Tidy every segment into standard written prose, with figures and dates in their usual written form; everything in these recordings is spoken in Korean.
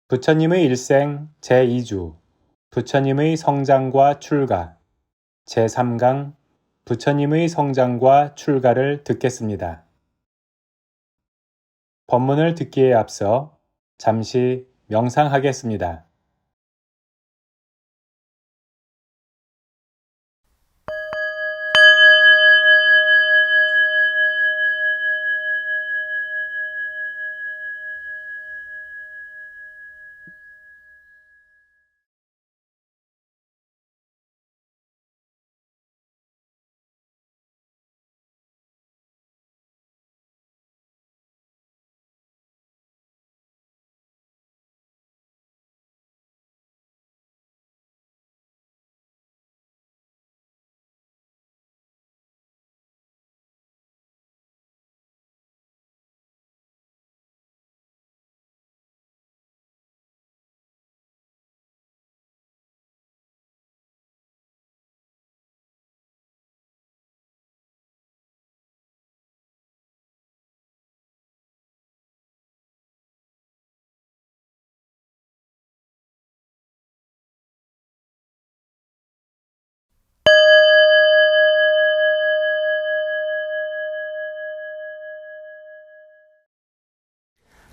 부처님의 일생 제2주 부처님의 성장과 출가 제3강 부처님의 성장과 출가를 듣겠습니다. 법문을 듣기에 앞서 잠시 명상하겠습니다.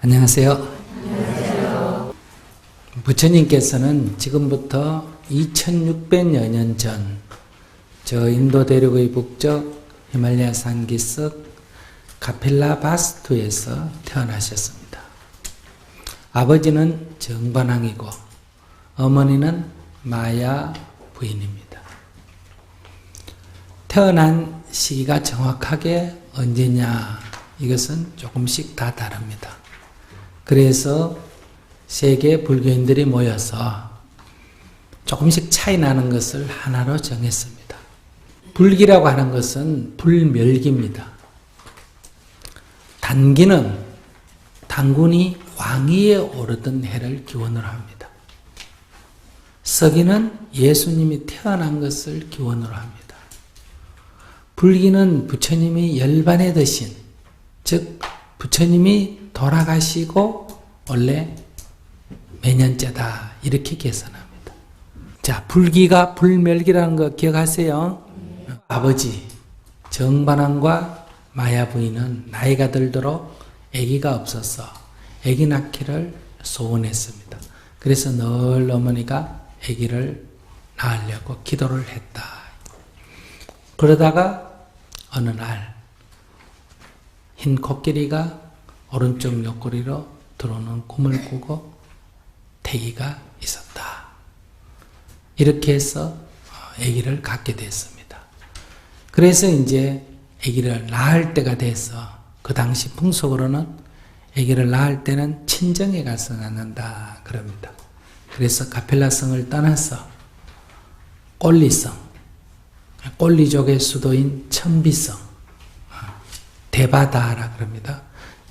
안녕하세요. 부처님께서는 지금부터 2600여 년 전 저 인도 대륙의 북쪽 히말라야 산기슭 카필라 바스투에서 태어나셨습니다. 아버지는 정반왕이고 어머니는 마야 부인입니다. 태어난 시기가 정확하게 언제냐 이것은 조금씩 다 다릅니다. 그래서 세계 불교인들이 모여서 조금씩 차이 나는 것을 하나로 정했습니다. 불기라고 하는 것은 불멸기입니다. 단기는 단군이 왕위에 오르던 해를 기원으로 합니다. 서기는 예수님이 태어난 것을 기원으로 합니다. 불기는 부처님이 열반에 드신, 즉 부처님이 돌아가시고 원래 몇 년째다 이렇게 계산합니다. 자, 불기가 불멸기라는 거 기억하세요? 아버지 정반왕과 마야 부인은 나이가 들도록 아기가 없어서 아기 낳기를 소원했습니다. 그래서 늘 어머니가 아기를 낳으려고 기도를 했다. 그러다가 어느 날 흰 코끼리가 오른쪽 옆구리로 들어오는 꿈을 꾸고 태기가 있었다. 이렇게 해서 아기를 갖게 됐습니다. 그래서 이제 아기를 낳을 때가 돼서 그 당시 풍속으로는 아기를 낳을 때는 친정에 가서 낳는다 그럽니다. 그래서 카필라성을 떠나서 꼴리성, 꼴리족의 수도인 천비성, 대바다라 그럽니다.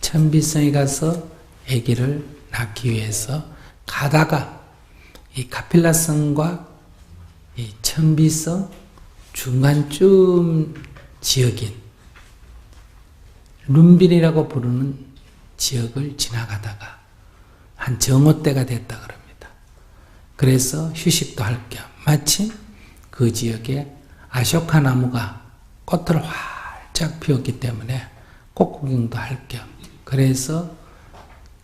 천비성에 가서 아기를 낳기 위해서 가다가 이 카필라성과 이 천비성 중간쯤 지역인 룸빈이라고 부르는 지역을 지나가다가 한 정오 때가 됐다 그럽니다. 그래서 휴식도 할 겸 마침 그 지역에 아쇼카 나무가 꽃을 활짝 피웠기 때문에 꽃 구경도 할 겸 그래서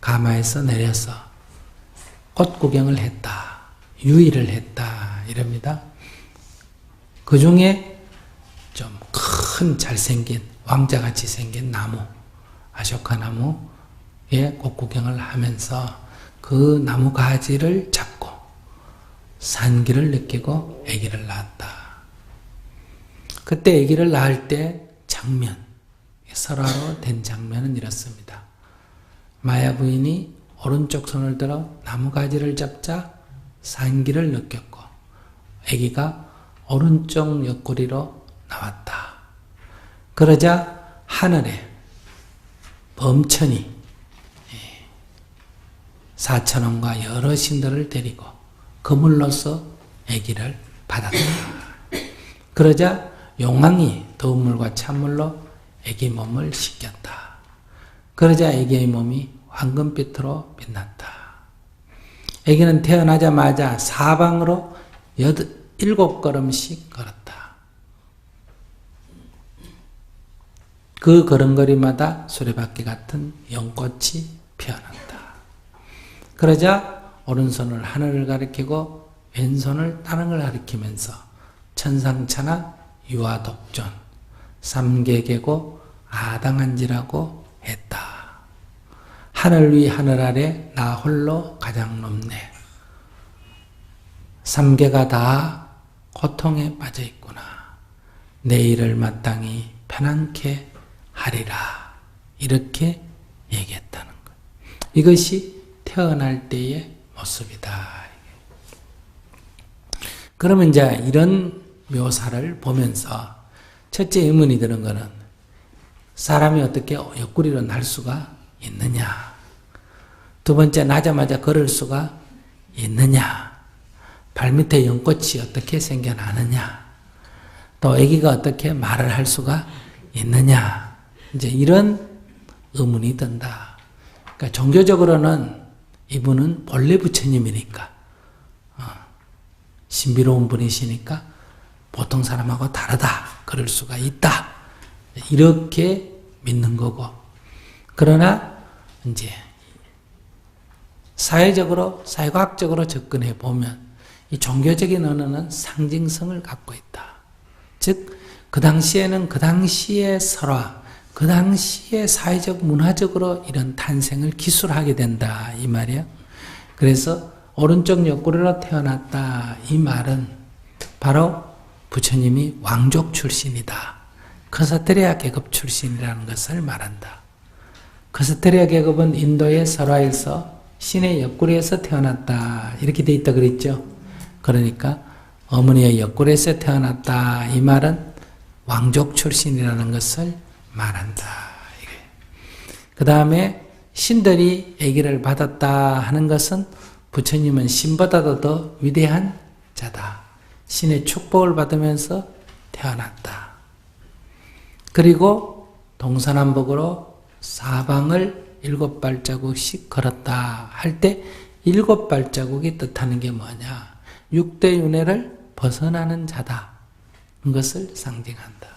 가마에서 내려서 꽃 구경을 했다. 유의를 했다. 이럽니다. 그 중에 좀 큰 잘생긴 왕자같이 생긴 나무, 아쇼카 나무에 꽃 구경을 하면서 그 나무 가지를 잡고 산기를 느끼고 아기를 낳았다. 그때 아기를 낳을 때 장면, 설화로 된 장면은 이렇습니다. 마야 부인이 오른쪽 손을 들어 나무가지를 잡자 산기를 느꼈고 아기가 오른쪽 옆구리로 나왔다. 그러자 하늘에 범천이 사천원과 여러 신들을 데리고 그물로서 아기를 받았다. 그러자 용왕이 더운 물과 찬물로 아기 몸을 씻겼다. 그러자 아기의 몸이 황금빛으로 빛났다. 아기는 태어나자마자 사방으로 7걸음씩 걸었다. 그 걸음걸이마다 수레바퀴 같은 연꽃이 피어난다. 그러자 오른손을 하늘을 가리키고 왼손을 다른 걸 가리키면서 천상천하 유아독존 삼계계고 아당한지라고 했다. 하늘 위 하늘 아래 나 홀로 가장 높네. 삼계가 다 고통에 빠져 있구나. 내일을 마땅히 편안케 하리라. 이렇게 얘기했다는 것. 이것이 태어날 때의 모습이다. 그러면 이제 이런 묘사를 보면서 첫째 의문이 드는 것은 사람이 어떻게 옆구리로 날 수가 있느냐. 두 번째, 나자마자 걸을 수가 있느냐. 발밑에 연꽃이 어떻게 생겨나느냐. 또 아기가 어떻게 말을 할 수가 있느냐. 이제 이런 의문이 든다. 그러니까 종교적으로는 이분은 본래 부처님이니까 신비로운 분이시니까 보통 사람하고 다르다. 그럴 수가 있다. 이렇게 믿는 거고. 그러나 이제 사회적으로 사회과학적으로 접근해 보면 이 종교적인 언어는 상징성을 갖고 있다. 즉 그 당시에는 그 당시의 설화, 그 당시의 사회적 문화적으로 이런 탄생을 기술하게 된다 이 말이에요. 그래서 오른쪽 옆구리로 태어났다 이 말은 바로 부처님이 왕족 출신이다. 크사트리아 계급 출신이라는 것을 말한다. 크사트리아 계급은 인도의 설화에서 신의 옆구리에서 태어났다 이렇게 돼 있다 그랬죠. 그러니까 어머니의 옆구리에서 태어났다 이 말은 왕족 출신이라는 것을 말한다. 그 다음에 신들이 아기를 받았다 하는 것은 부처님은 신보다도 더 위대한 자다. 신의 축복을 받으면서 태어났다. 그리고 동서남북으로 사방을 7발자국씩 걸었다 할 때 7발자국이 뜻하는 게 뭐냐? 6대 윤회를 벗어나는 자다. 것을 상징한다.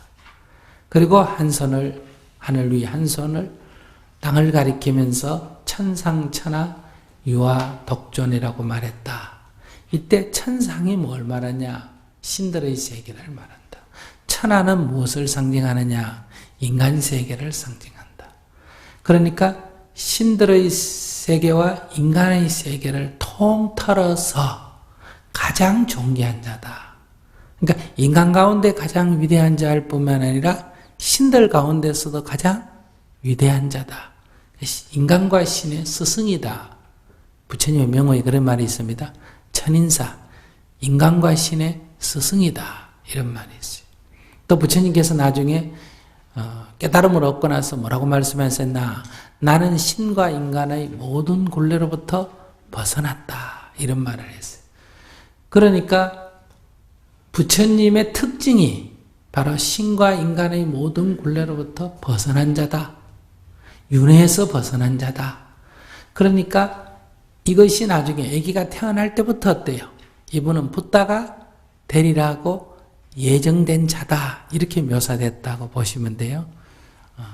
그리고 한 손을 하늘 위 한 손을 땅을 가리키면서 천상천하 유아 독존이라고 말했다. 이때 천상이 뭘 말하냐? 신들의 세계를 말한다. 천하는 무엇을 상징하느냐? 인간 세계를 상징한다. 그러니까 신들의 세계와 인간의 세계를 통틀어서 가장 존귀한 자다. 그러니까 인간 가운데 가장 위대한 자일 뿐만 아니라 신들 가운데서도 가장 위대한 자다. 인간과 신의 스승이다. 부처님의 명호에 그런 말이 있습니다. 천인사, 인간과 신의 스승이다. 이런 말이 있어요. 또 부처님께서 나중에 깨달음을 얻고 나서 뭐라고 말씀하셨나? 나는 신과 인간의 모든 굴레로부터 벗어났다. 이런 말을 했어요. 그러니까 부처님의 특징이 바로 신과 인간의 모든 굴레로부터 벗어난 자다. 윤회에서 벗어난 자다. 그러니까 이것이 나중에 아기가 태어날 때부터 어때요? 이분은 붓다가 되리라고 예정된 자다. 이렇게 묘사됐다고 보시면 돼요.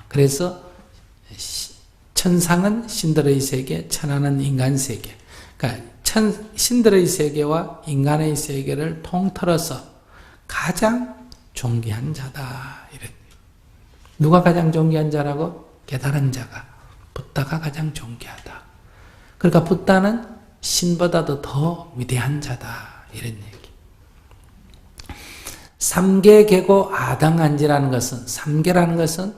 그래서 천상은 신들의 세계, 천하는 인간 세계. 그러니까 신들의 세계와 인간의 세계를 통틀어서 가장 존귀한 자다. 이런. 누가 가장 존귀한 자라고? 깨달은 자가. 붓다가 가장 존귀하다. 그러니까 붓다는 신보다도 더 위대한 자다. 이런 얘기. 삼계계고 아당한지라는 것은, 삼계라는 것은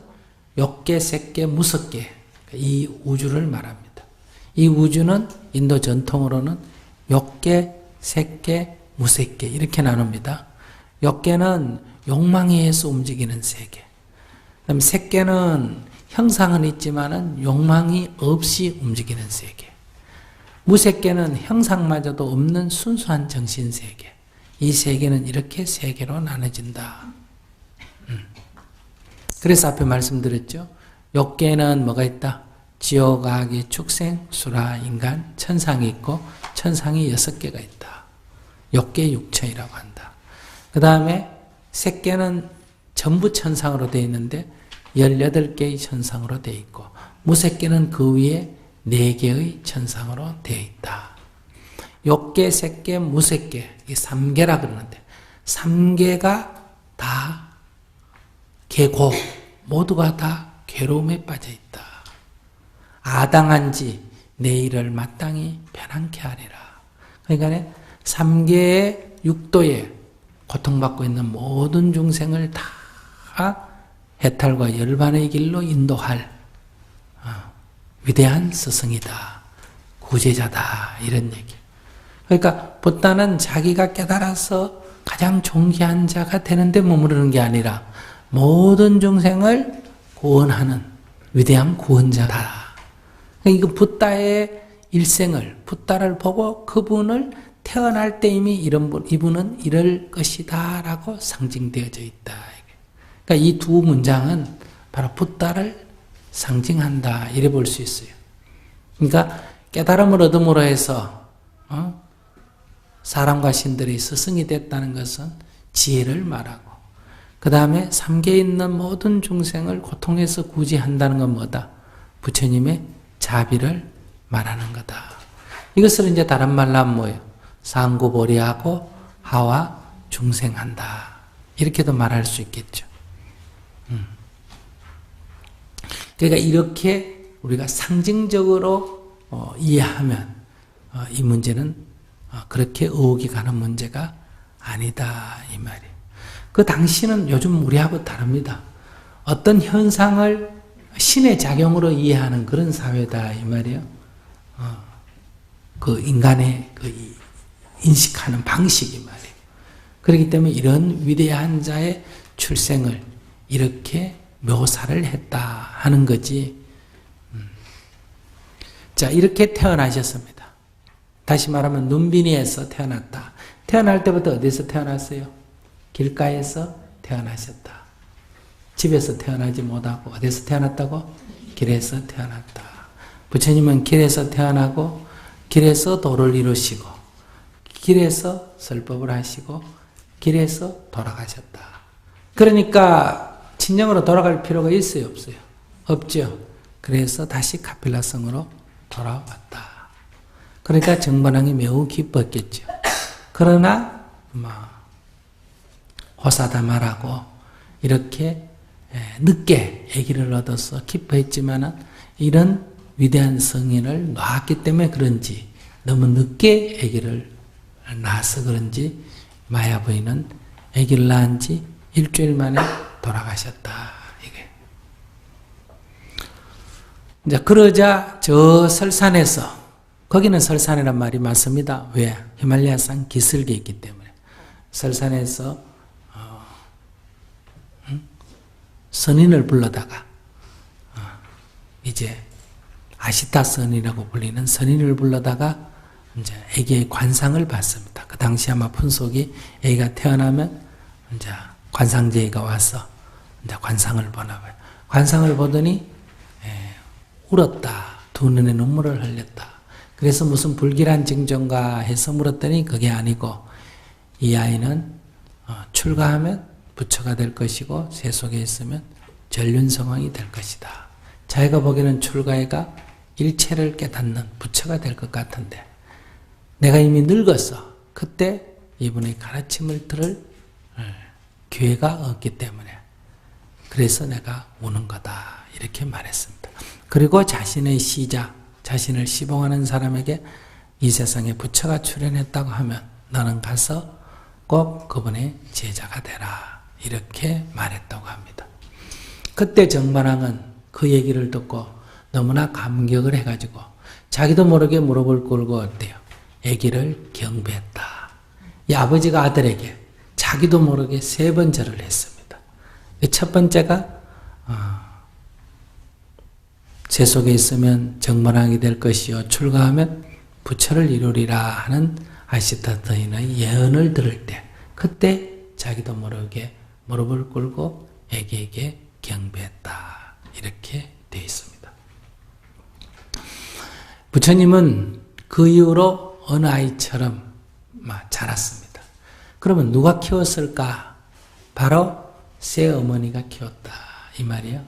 욕계, 색계, 무석계, 이 우주를 말합니다. 이 우주는 인도 전통으로는 욕계, 색계, 무색계 이렇게 나눕니다. 욕계는 욕망에 의해서 움직이는 세계. 그다음 색계는 형상은 있지만은 욕망이 없이 움직이는 세계. 무색계는 형상마저도 없는 순수한 정신 세계. 이 세계는 이렇게 세 개로 나눠진다. 그래서 앞에 말씀드렸죠. 욕계는 뭐가 있다? 지옥, 악의 축생, 수라, 인간, 천상이 있고 천상이 6개가 있다. 욕계 육처이라고 한다. 그 다음에 색계는 전부 천상으로 되어 있는데 18개의 천상으로 되어 있고 무색계는 그 위에 4개의 천상으로 되어 있다. 욕계, 색계, 무색계 이 3계라 그러는데 3계가 다 계고 모두가 다 괴로움에 빠져 있다. 아당한지 내 일을 마땅히 편안케 하리라. 그러니까 3계의 육도에 고통받고 있는 모든 중생을 다 해탈과 열반의 길로 인도할 위대한 스승이다. 구제자다. 이런 얘기. 그러니까 붓다는 자기가 깨달아서 가장 존귀한 자가 되는데 머무르는 게 아니라 모든 중생을 구원하는 위대한 구원자다. 그러니까 이거 붓다의 일생을, 붓다를 보고 그분을 태어날 때 이미 이분은 이럴 것이다 라고 상징되어져 있다. 그러니까 이 두 문장은 바로 붓다를 상징한다. 이래 볼 수 있어요. 그러니까 깨달음을 얻음으로 해서 사람과 신들이 스승이 됐다는 것은 지혜를 말하고 그 다음에 3계에 있는 모든 중생을 고통에서 구제한다는 건 뭐다? 부처님의 자비를 말하는 거다. 이것을 이제 다른 말로 하면 뭐예요? 상구보리하고 하와 중생한다. 이렇게도 말할 수 있겠죠. 그러니까 이렇게 우리가 상징적으로 이해하면 이 문제는 그렇게 의혹이 가는 문제가 아니다 이 말이에요. 그 당시는 요즘 우리하고 다릅니다. 어떤 현상을 신의 작용으로 이해하는 그런 사회다 이 말이에요. 그 인간의 그 인식하는 방식이 말이에요. 그렇기 때문에 이런 위대한 자의 출생을 이렇게 묘사를 했다 하는 거지. 자, 이렇게 태어나셨습니다. 다시 말하면 눈비니에서 태어났다. 태어날 때부터 어디서 태어났어요? 길가에서 태어나셨다. 집에서 태어나지 못하고 어디서 태어났다고? 길에서 태어났다. 부처님은 길에서 태어나고 길에서 도를 이루시고 길에서 설법을 하시고 길에서 돌아가셨다. 그러니까 친정으로 돌아갈 필요가 있어요? 없어요? 없죠. 그래서 다시 카필라성으로 돌아왔다. 그러니까 정반왕이 매우 기뻤겠죠. 그러나 호사다마라고 이렇게 늦게 아기를 얻어서 기뻐했지만은 이런 위대한 성인을 낳았기 때문에 그런지 너무 늦게 아기를 낳아서 그런지 마야 부인은 아기를 낳은 지 일주일 만에 돌아가셨다. 이게. 이제 그러자 저 설산에서 거기는 설산이란 말이 맞습니다. 왜? 히말라야산 기슭에 있기 때문에 설산에서 선인을 불러다가 이제 아시타 선이라고 불리는 선인을 불러다가 이제 애기의 관상을 받습니다. 그 당시 아마 푼속이 애기가 태어나면 이제 관상제의가 와서 이제 관상을 보나 봐요. 관상을 보더니 울었다. 두 눈에 눈물을 흘렸다. 그래서 무슨 불길한 징조인가 해서 물었더니 그게 아니고 이 아이는 출가하면 부처가 될 것이고 세속에 있으면 전륜성왕이 될 것이다. 자기가 보기에는 출가해가 일체를 깨닫는 부처가 될 것 같은데 내가 이미 늙었어. 그때 이분의 가르침을 들을 기회가 없기 때문에 그래서 내가 우는 거다. 이렇게 말했습니다. 그리고 자신의 시자, 자신을 시봉하는 사람에게 이 세상에 부처가 출현했다고 하면 너는 가서 꼭 그분의 제자가 되라. 이렇게 말했다고 합니다. 그때 정반왕은 그 얘기를 듣고 너무나 감격을 해가지고 자기도 모르게 무릎을 꿇고 어때요? 아기를 경배했다. 이 아버지가 아들에게 자기도 모르게 3번 절을 했습니다. 첫 번째가 세속에 있으면 정반왕이 될 것이요 출가하면 부처를 이루리라 하는 아시타트인의 예언을 들을 때 그때 자기도 모르게 무릎을 꿇고 아기에게 경배했다. 이렇게 되어 있습니다. 부처님은 그 이후로 어느 아이처럼 막 자랐습니다. 그러면 누가 키웠을까? 바로 새 어머니가 키웠다 이 말이에요.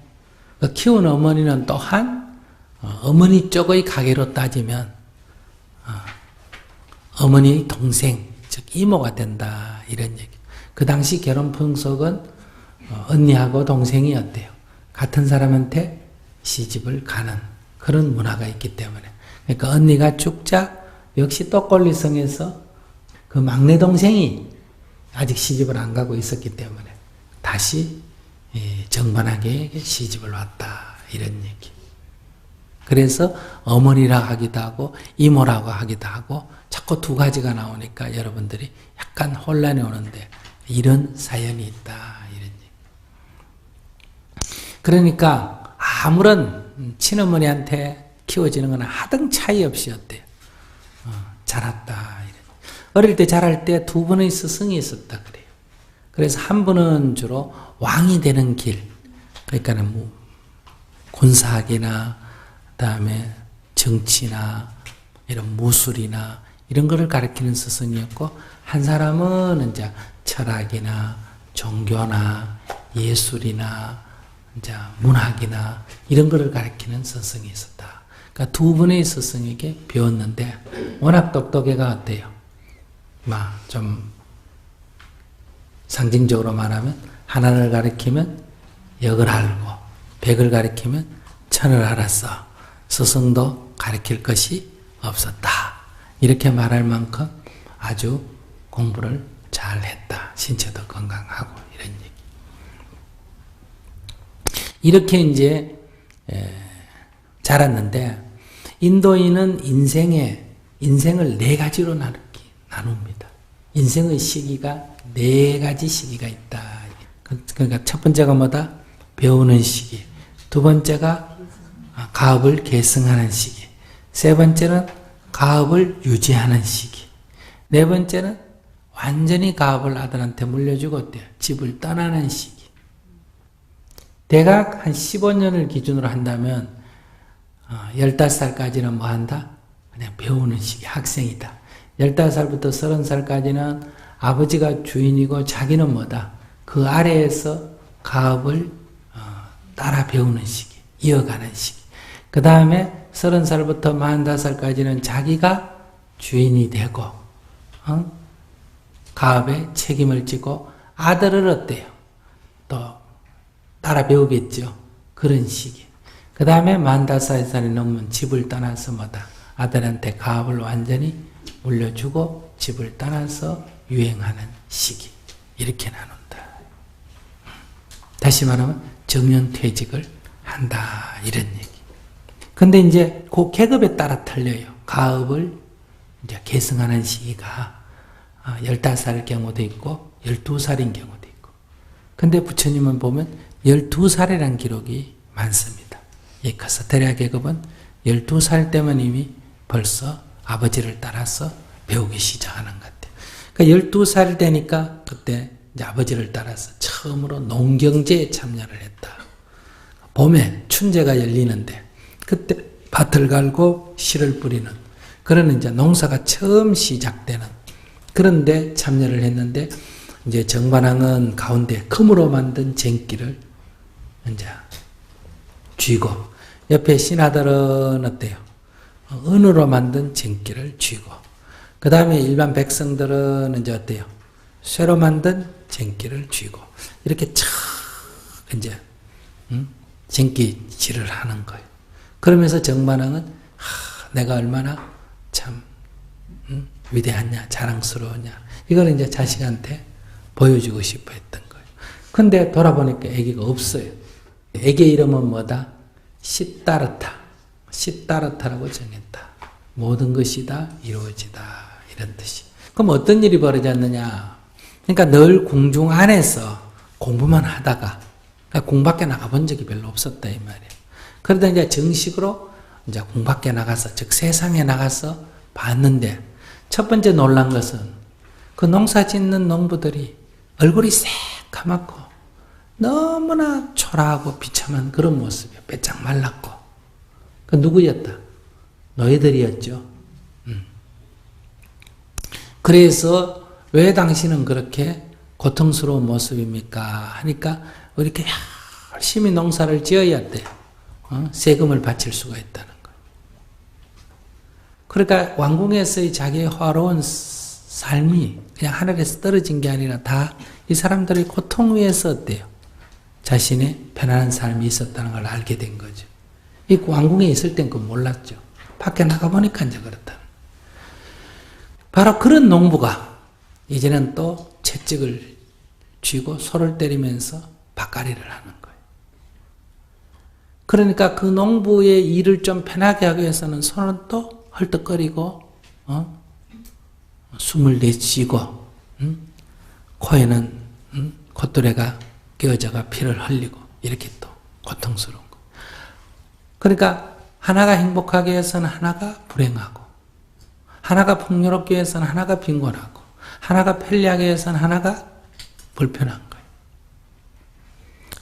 그 키운 어머니는 또한 어머니 쪽의 가계로 따지면 어머니의 동생, 즉 이모가 된다 이런 얘기. 그 당시 결혼 풍속은 언니하고 동생이 어때요? 같은 사람한테 시집을 가는 그런 문화가 있기 때문에. 그러니까 언니가 죽자 역시 떡골리성에서 그 막내 동생이 아직 시집을 안 가고 있었기 때문에 다시 정반하게 시집을 왔다 이런 얘기. 그래서 어머니라 하기도 하고 이모라고 하기도 하고 자꾸 두 가지가 나오니까 여러분들이 약간 혼란이 오는데 이런 사연이 있다 이런 얘기. 그러니까 아무런 친어머니한테 키워지는 건 하등 차이 없이 어때요? 자랐다. 이런. 어릴 때 자랄 때 두 분의 스승이 있었다 그래요. 그래서 한 분은 주로 왕이 되는 길, 그러니까는 뭐 군사학이나 그다음에 정치나 이런 무술이나 이런 거를 가르치는 스승이었고, 한 사람은 이제 철학이나 종교나 예술이나 이제 문학이나 이런 거를 가르치는 스승이 있었다. 그러니까 두 분의 스승에게 배웠는데 워낙 똑똑해가 어때요? 막 좀 상징적으로 말하면 하나를 가르치면 역을 알고 백을 가르치면 천을 알았어. 스승도 가르칠 것이 없었다. 이렇게 말할 만큼 아주 공부를 잘했다. 신체도 건강하고 이런 얘기. 이렇게 이제 자랐는데 인도인은 인생을 네 가지로 나눕니다. 인생의 시기가 네 가지 시기가 있다. 그러니까 첫 번째가 뭐다? 배우는 시기. 두 번째가 가업을 계승하는 시기. 세 번째는 가업을 유지하는 시기. 네 번째는 완전히 가업을 아들한테 물려주고 어때요? 집을 떠나는 시기. 대각 한 15년을 기준으로 한다면 15살까지는 뭐 한다? 그냥 배우는 시기, 학생이다. 15살부터 30살까지는 아버지가 주인이고 자기는 뭐다? 그 아래에서 가업을 따라 배우는 시기, 이어가는 시기. 그 다음에 30살부터 45살까지는 자기가 주인이 되고 가업에 책임을 지고 아들을 어때요? 또 따라 배우겠죠. 그런 시기. 그 다음에 45살이 넘으면 집을 떠나서 뭐다? 아들한테 가업을 완전히 물려주고 집을 떠나서 유행하는 시기. 이렇게 나눈다. 다시 말하면 정년퇴직을 한다. 이런 얘기. 근데 이제 그 계급에 따라 틀려요. 가업을 이제 계승하는 시기가 15살일 경우도 있고 12살인 경우도 있고. 근데 부처님은 보면 12살이라는 기록이 많습니다. 이 카사테리아 계급은 12살 때면 이미 벌써 아버지를 따라서 배우기 시작하는 것 같아요. 그러니까 12살 되니까 그때 이제 아버지를 따라서 처음으로 농경제에 참여를 했다. 봄에 춘제가 열리는데 그때 밭을 갈고 씨를 뿌리는 그런 이제 농사가 처음 시작되는 그런데 참여를 했는데 이제 정반항은 가운데 금으로 만든 쟁기를 이제 쥐고 옆에 신하들은 어때요? 은으로 만든 쟁기를 쥐고 그 다음에 일반 백성들은 이제 어때요? 쇠로 만든 쟁기를 쥐고 이렇게 촥 이제 쟁기질을 하는 거예요. 그러면서 정반항은 내가 얼마나 참 위대하냐 자랑스러우냐 이걸 이제 자식한테 보여주고 싶어 했던 거예요. 근데 돌아보니까 아기가 없어요. 아기 이름은 뭐다? 시따르타. 시따르타라고 정했다. 모든 것이 다 이루어지다 이런 뜻이. 그럼 어떤 일이 벌어졌느냐? 그러니까 늘 궁중 안에서 공부만 하다가 그러니까 공밖에 나가본 적이 별로 없었다 이 말이에요. 그러다 이제 정식으로 이제 공밖에 나가서 즉 세상에 나가서 봤는데 첫 번째 놀란 것은 그 농사 짓는 농부들이 얼굴이 새카맣고 너무나 초라하고 비참한 그런 모습이에요. 빼짝 말랐고. 그 누구였다? 노예들이었죠. 그래서 왜 당신은 그렇게 고통스러운 모습입니까? 하니까 이렇게 열심히 농사를 지어야 돼. 세금을 바칠 수가 있다는 거예요. 그러니까 왕궁에서의 자기의 화로운 삶이 그냥 하늘에서 떨어진 게 아니라 다 이 사람들의 고통 위에서 어때요? 자신의 편안한 삶이 있었다는 걸 알게 된 거죠. 이 왕궁에 있을 땐 그거 몰랐죠. 밖에 나가보니까 이제 그렇다. 바로 그런 농부가 이제는 또 채찍을 쥐고 소를 때리면서 밭갈이를 하는 거예요. 그러니까 그 농부의 일을 좀 편하게 하기 위해서는 손은 또 헐떡거리고 숨을 내쉬고 코에는 콧뚜레가 끼어져가 피를 흘리고 이렇게 또 고통스러운 거. 그러니까 하나가 행복하게 해서는 하나가 불행하고, 하나가 풍요롭게 해서는 하나가 빈곤하고, 하나가 편리하게 해서는 하나가 불편한 거예요.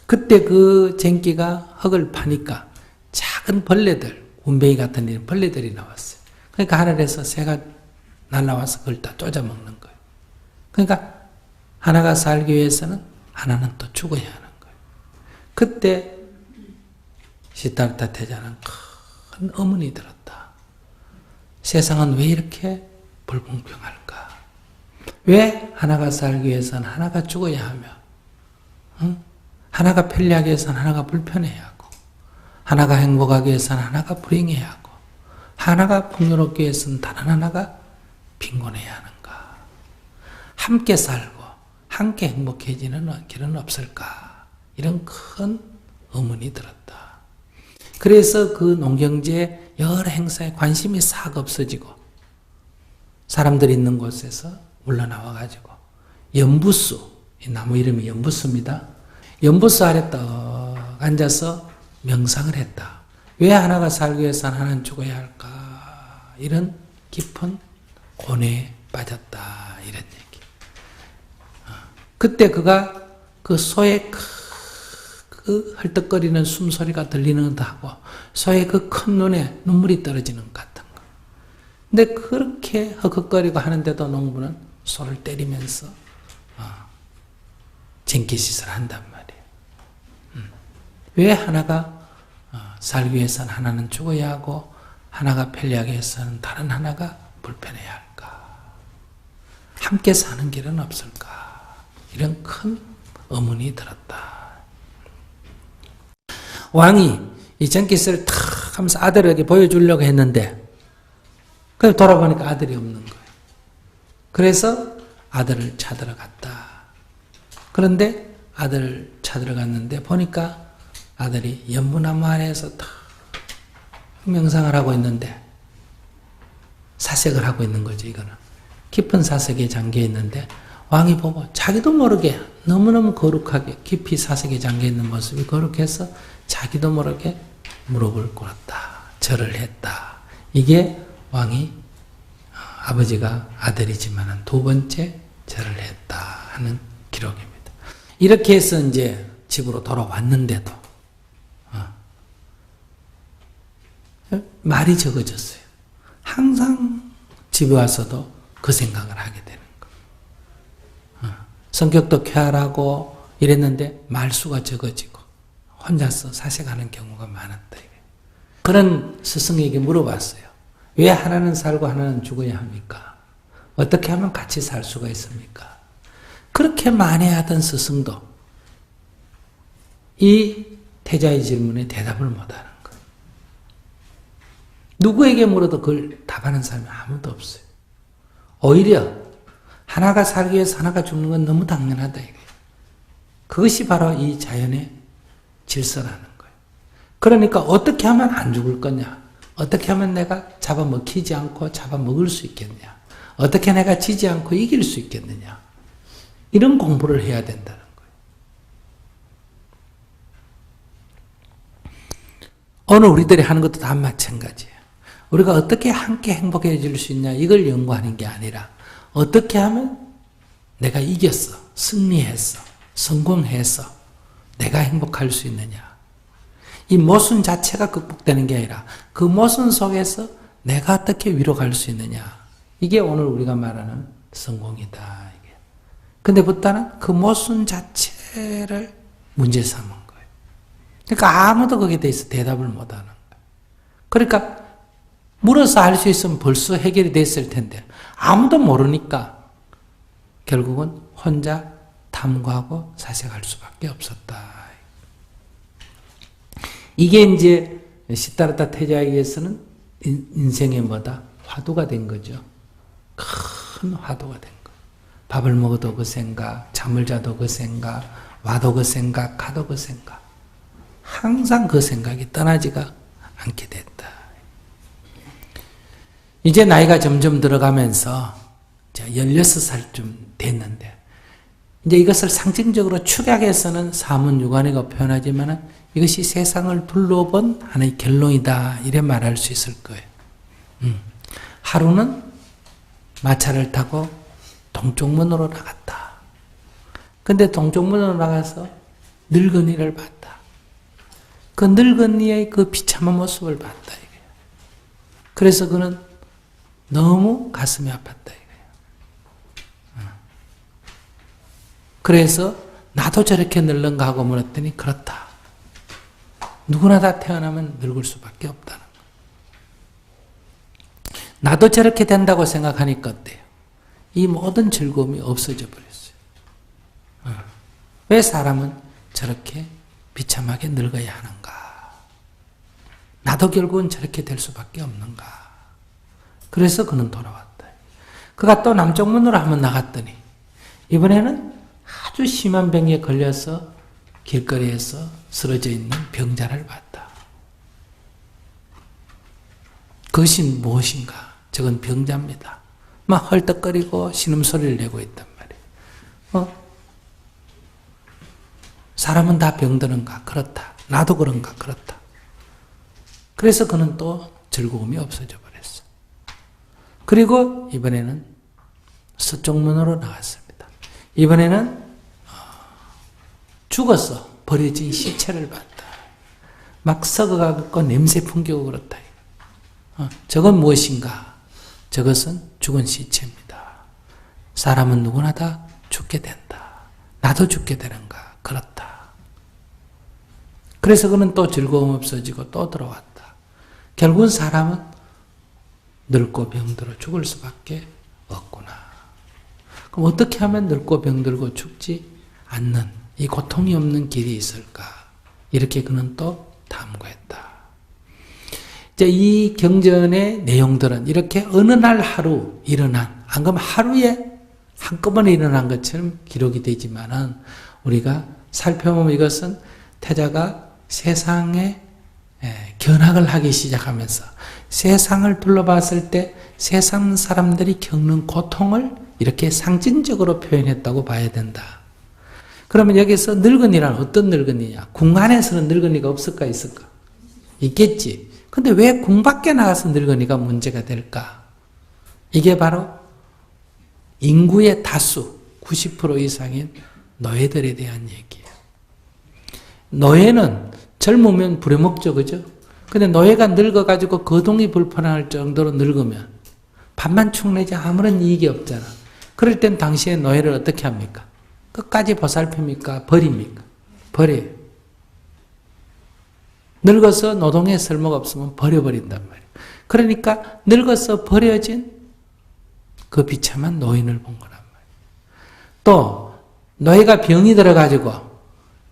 그때 그 쟁기가 흙을 파니까 작은 벌레들, 운뱅이 같은 이런 벌레들이 나왔어요. 그러니까 하늘에서 새가 날아와서 그걸 다 쫓아먹는 거예요. 그러니까 하나가 살기 위해서는 하나는 또 죽어야 하는 거예요. 그때 시타르타 태자는 큰 의문이 들었다. 세상은 왜 이렇게 불공평할까? 왜 하나가 살기 위해서는 하나가 죽어야 하며, 하나가 편리하기 위해서는 하나가 불편해야 하고, 하나가 행복하기 위해서는 하나가 불행해야 하고, 하나가 풍요롭기 위해서는 다른 하나가 빈곤해야 하는가? 함께 살고 함께 행복해지는 길은 없을까? 이런 큰 의문이 들었다. 그래서 그 농경제 여러 행사에 관심이 싹 없어지고 사람들이 있는 곳에서 물러나와가지고 연부수, 이 나무 이름이 연부수입니다. 연부수 아래 떡 앉아서 명상을 했다. 왜 하나가 살기 위해서는 하나는 죽어야 할까? 이런 깊은 고뇌에 빠졌다. 이런 얘기. 그때 그가 그 소의 그 헐떡거리는 숨소리가 들리는 것 하고 소의 그 큰 눈에 눈물이 떨어지는 것 같은 거. 근데 그렇게 헉헉거리고 하는데도 농부는 소를 때리면서 쟁기짓을 한단 말이에요. 왜 하나가 살기 위해서는 하나는 죽어야 하고 하나가 편리하기 위해서는 다른 하나가 불편해야 할까? 함께 사는 길은 없을까? 이런 큰 의문이 들었다. 왕이 이 쟁기스를 탁 하면서 아들에게 보여주려고 했는데 그래서 돌아보니까 아들이 없는 거예요. 그래서 아들을 찾으러 갔다. 그런데 아들을 찾으러 갔는데 보니까 아들이 연무나무 아래에서 탁 명상을 하고 있는데 사색을 하고 있는 거죠. 이거는 깊은 사색에 잠겨 있는데 왕이 보고 자기도 모르게 너무너무 거룩하게 깊이 사색에 잠겨있는 모습이 거룩해서 자기도 모르게 무릎을 꿇었다. 절을 했다. 이게 왕이 아버지가 아들이지만 두 번째 절을 했다 하는 기록입니다. 이렇게 해서 이제 집으로 돌아왔는데도 말이 적어졌어요. 항상 집에 와서도 그 생각을 하게 되는 성격도 쾌활하고 이랬는데 말수가 적어지고 혼자서 사색하는 경우가 많았다. 그런 스승에게 물어봤어요. 왜 하나는 살고 하나는 죽어야 합니까? 어떻게 하면 같이 살 수가 있습니까? 그렇게 만회하던 스승도 이 태자의 질문에 대답을 못하는 거예요. 누구에게 물어도 그걸 답하는 사람이 아무도 없어요. 오히려 하나가 살기 위해서 하나가 죽는 건 너무 당연하다. 이거예요. 그것이 바로 이 자연의 질서라는 거예요. 그러니까 어떻게 하면 안 죽을 거냐? 어떻게 하면 내가 잡아먹히지 않고 잡아먹을 수 있겠냐? 어떻게 내가 지지 않고 이길 수 있겠느냐? 이런 공부를 해야 된다는 거예요. 오늘 우리들이 하는 것도 다 마찬가지예요. 우리가 어떻게 함께 행복해질 수 있냐? 이걸 연구하는 게 아니라 어떻게 하면 내가 이겼어, 승리했어, 성공해서 내가 행복할 수 있느냐. 이 모순 자체가 극복되는 게 아니라 그 모순 속에서 내가 어떻게 위로 갈 수 있느냐. 이게 오늘 우리가 말하는 성공이다. 이게. 근데 부다는 그 모순 자체를 문제 삼은 거예요. 그러니까 아무도 거기에 대해서 대답을 못 하는 거예요. 그러니까 물어서 알 수 있으면 벌써 해결이 됐을 텐데 아무도 모르니까 결국은 혼자 탐구하고 사색할 수밖에 없었다. 이게 이제 시다르타 테자에게서는 인생의 뭐다? 화두가 된 거죠. 큰 화두가 된 거. 밥을 먹어도 그 생각, 잠을 자도 그 생각, 와도 그 생각, 가도 그 생각. 항상 그 생각이 떠나지가 않게 됐다. 이제 나이가 점점 들어가면서 16살쯤 됐는데 이제 이것을 상징적으로 축약해서는 사문유관이가 표현하지만 이것이 세상을 둘러본 하나의 결론이다 이래 말할 수 있을 거예요. 하루는 마차를 타고 동쪽문으로 나갔다. 근데 동쪽문으로 나가서 늙은이를 봤다. 그 늙은이의 그 비참한 모습을 봤다. 이거예요. 그래서 그는 너무 가슴이 아팠다. 이거예요. 그래서 나도 저렇게 늙는가 하고 물었더니 그렇다. 누구나 다 태어나면 늙을 수밖에 없다는 거예요. 나도 저렇게 된다고 생각하니까 어때요? 이 모든 즐거움이 없어져 버렸어요. 왜 사람은 저렇게 비참하게 늙어야 하는가? 나도 결국은 저렇게 될 수밖에 없는가? 그래서 그는 돌아왔다. 그가 또 남쪽 문으로 한번 나갔더니 이번에는 아주 심한 병에 걸려서 길거리에서 쓰러져 있는 병자를 봤다. 그것이 무엇인가? 저건 병자입니다. 막 헐떡거리고 신음소리를 내고 있단 말이에요. 사람은 다 병드는가? 그렇다. 나도 그런가? 그렇다. 그래서 그는 또 즐거움이 없어져 버렸어. 그리고 이번에는 서쪽문으로 나갔습니다. 이번에는 죽어서 버려진 시체를 봤다. 막 썩어가고 냄새 풍기고 그렇다. 저건 무엇인가? 저것은 죽은 시체입니다. 사람은 누구나 다 죽게 된다. 나도 죽게 되는가? 그렇다. 그래서 그는 또 즐거움 없어지고 또 들어왔다. 결국은 사람은 늙고 병들어 죽을 수밖에 없구나. 그럼 어떻게 하면 늙고 병들고 죽지 않는 이 고통이 없는 길이 있을까? 이렇게 그는 또 탐구했다. 이제 이 경전의 내용들은 이렇게 어느 날 하루 일어난, 안 그러면 하루에 한꺼번에 일어난 것처럼 기록이 되지만은 우리가 살펴보면 이것은 태자가 세상에 견학을 하기 시작하면서 세상을 둘러봤을 때 세상 사람들이 겪는 고통을 이렇게 상징적으로 표현했다고 봐야 된다. 그러면 여기서 늙은이란 어떤 늙은이냐? 궁 안에서는 늙은이가 없을까 있을까? 있겠지. 근데 왜 궁 밖에 나가서 늙은이가 문제가 될까? 이게 바로 인구의 다수 90% 이상인 노예들에 대한 얘기예요. 노예는 젊으면 부려먹죠, 그죠? 근데 노예가 늙어가지고 거동이 불편할 정도로 늙으면 밥만 축 내지 아무런 이익이 없잖아. 그럴 땐 당시에 노예를 어떻게 합니까? 끝까지 보살핍니까? 버립니까? 버려요. 늙어서 노동에 쓸모가 없으면 버려버린단 말이에요. 그러니까 늙어서 버려진 그 비참한 노인을 본 거란 말이에요. 또 노예가 병이 들어가지고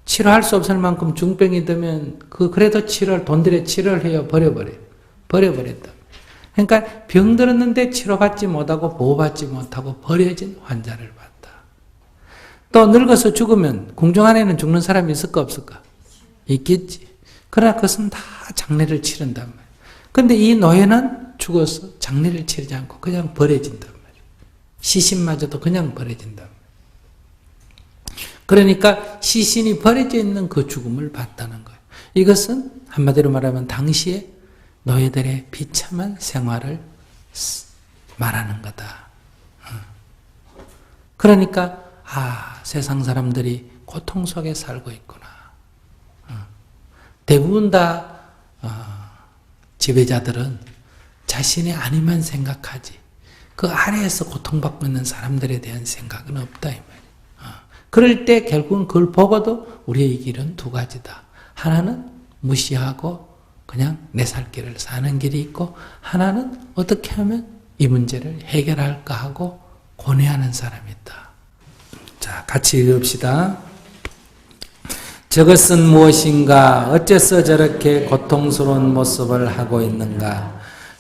치료할 수 없을 만큼 중병이 되면 그래도 돈 들여 치료를 해요. 버려버려요. 버려버렸다. 그러니까 병 들었는데 치료받지 못하고 보호받지 못하고 버려진 환자를 봤다. 또 늙어서 죽으면 궁중 안에는 죽는 사람이 있을까 없을까? 있겠지. 그러나 그것은 다 장례를 치른단 말이에요. 그런데 이 노예는 죽어서 장례를 치르지 않고 그냥 버려진단 말이에요. 시신마저도 그냥 버려진단 말이에요. 그러니까 시신이 버려져 있는 그 죽음을 봤다는 거예요. 이것은 한마디로 말하면 당시에 노예들의 비참한 생활을 말하는 거다. 그러니까 세상 사람들이 고통 속에 살고 있구나. 대부분 다 지배자들은 자신이 아니만 생각하지 그 아래에서 고통받고 있는 사람들에 대한 생각은 없다 이 말이에요. 그럴 때 결국은 그걸 보고도 우리의 길은 두 가지다. 하나는 무시하고 그냥 내 살 길을 사는 길이 있고, 하나는 어떻게 하면 이 문제를 해결할까 하고 고뇌하는 사람이 있다. 자, 같이 읽읍시다. 저것은 무엇인가? 어째서 저렇게 고통스러운 모습을 하고 있는가?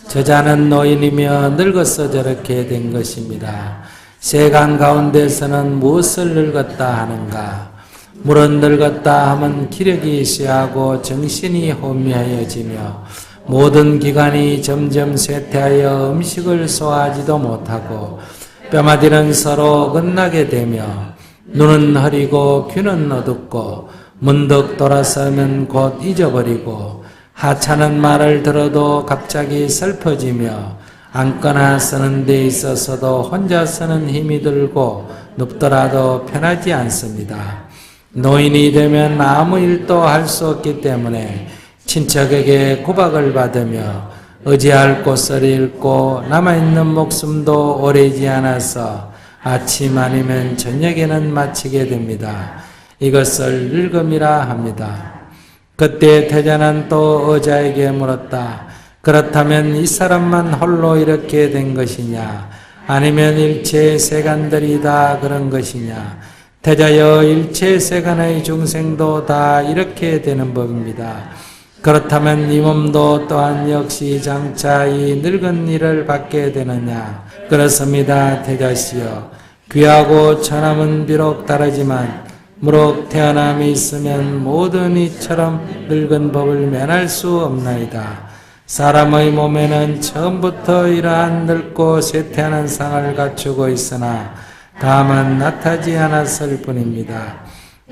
저자는 노인이며 늙어서 저렇게 된 것입니다. 세간 가운데서는 무엇을 늙었다 하는가? 물은 늙었다 하면 기력이 쇠하고 정신이 혼미하여지며 모든 기관이 점점 쇠퇴하여 음식을 소화하지도 못하고 뼈마디는 서로 어긋나게 되며 눈은 흐리고 귀는 어둡고 문득 돌아서면 곧 잊어버리고 하찮은 말을 들어도 갑자기 슬퍼지며 앉거나 서는 데 있어서도 혼자 서는 힘이 들고 눕더라도 편하지 않습니다. 노인이 되면 아무 일도 할 수 없기 때문에 친척에게 구박을 받으며 의지할 곳을 잃고 남아있는 목숨도 오래지 않아서 아침 아니면 저녁에는 마치게 됩니다. 이것을 늙음이라 합니다. 그때 태자는 또 의자에게 물었다. 그렇다면 이 사람만 홀로 이렇게 된 것이냐? 아니면 일체 세간들이 다 그런 것이냐? 태자여, 일체 세간의 중생도 다 이렇게 되는 법입니다. 그렇다면 이 몸도 또한 역시 장차 이 늙은 일을 받게 되느냐? 그렇습니다, 태자시여. 귀하고 천함은 비록 다르지만 무릇 태어남이 있으면 모든 이처럼 늙은 법을 면할 수 없나이다. 사람의 몸에는 처음부터 이러한 늙고 쇠퇴하는 상을 갖추고 있으나 다만 나타지 않았을 뿐입니다.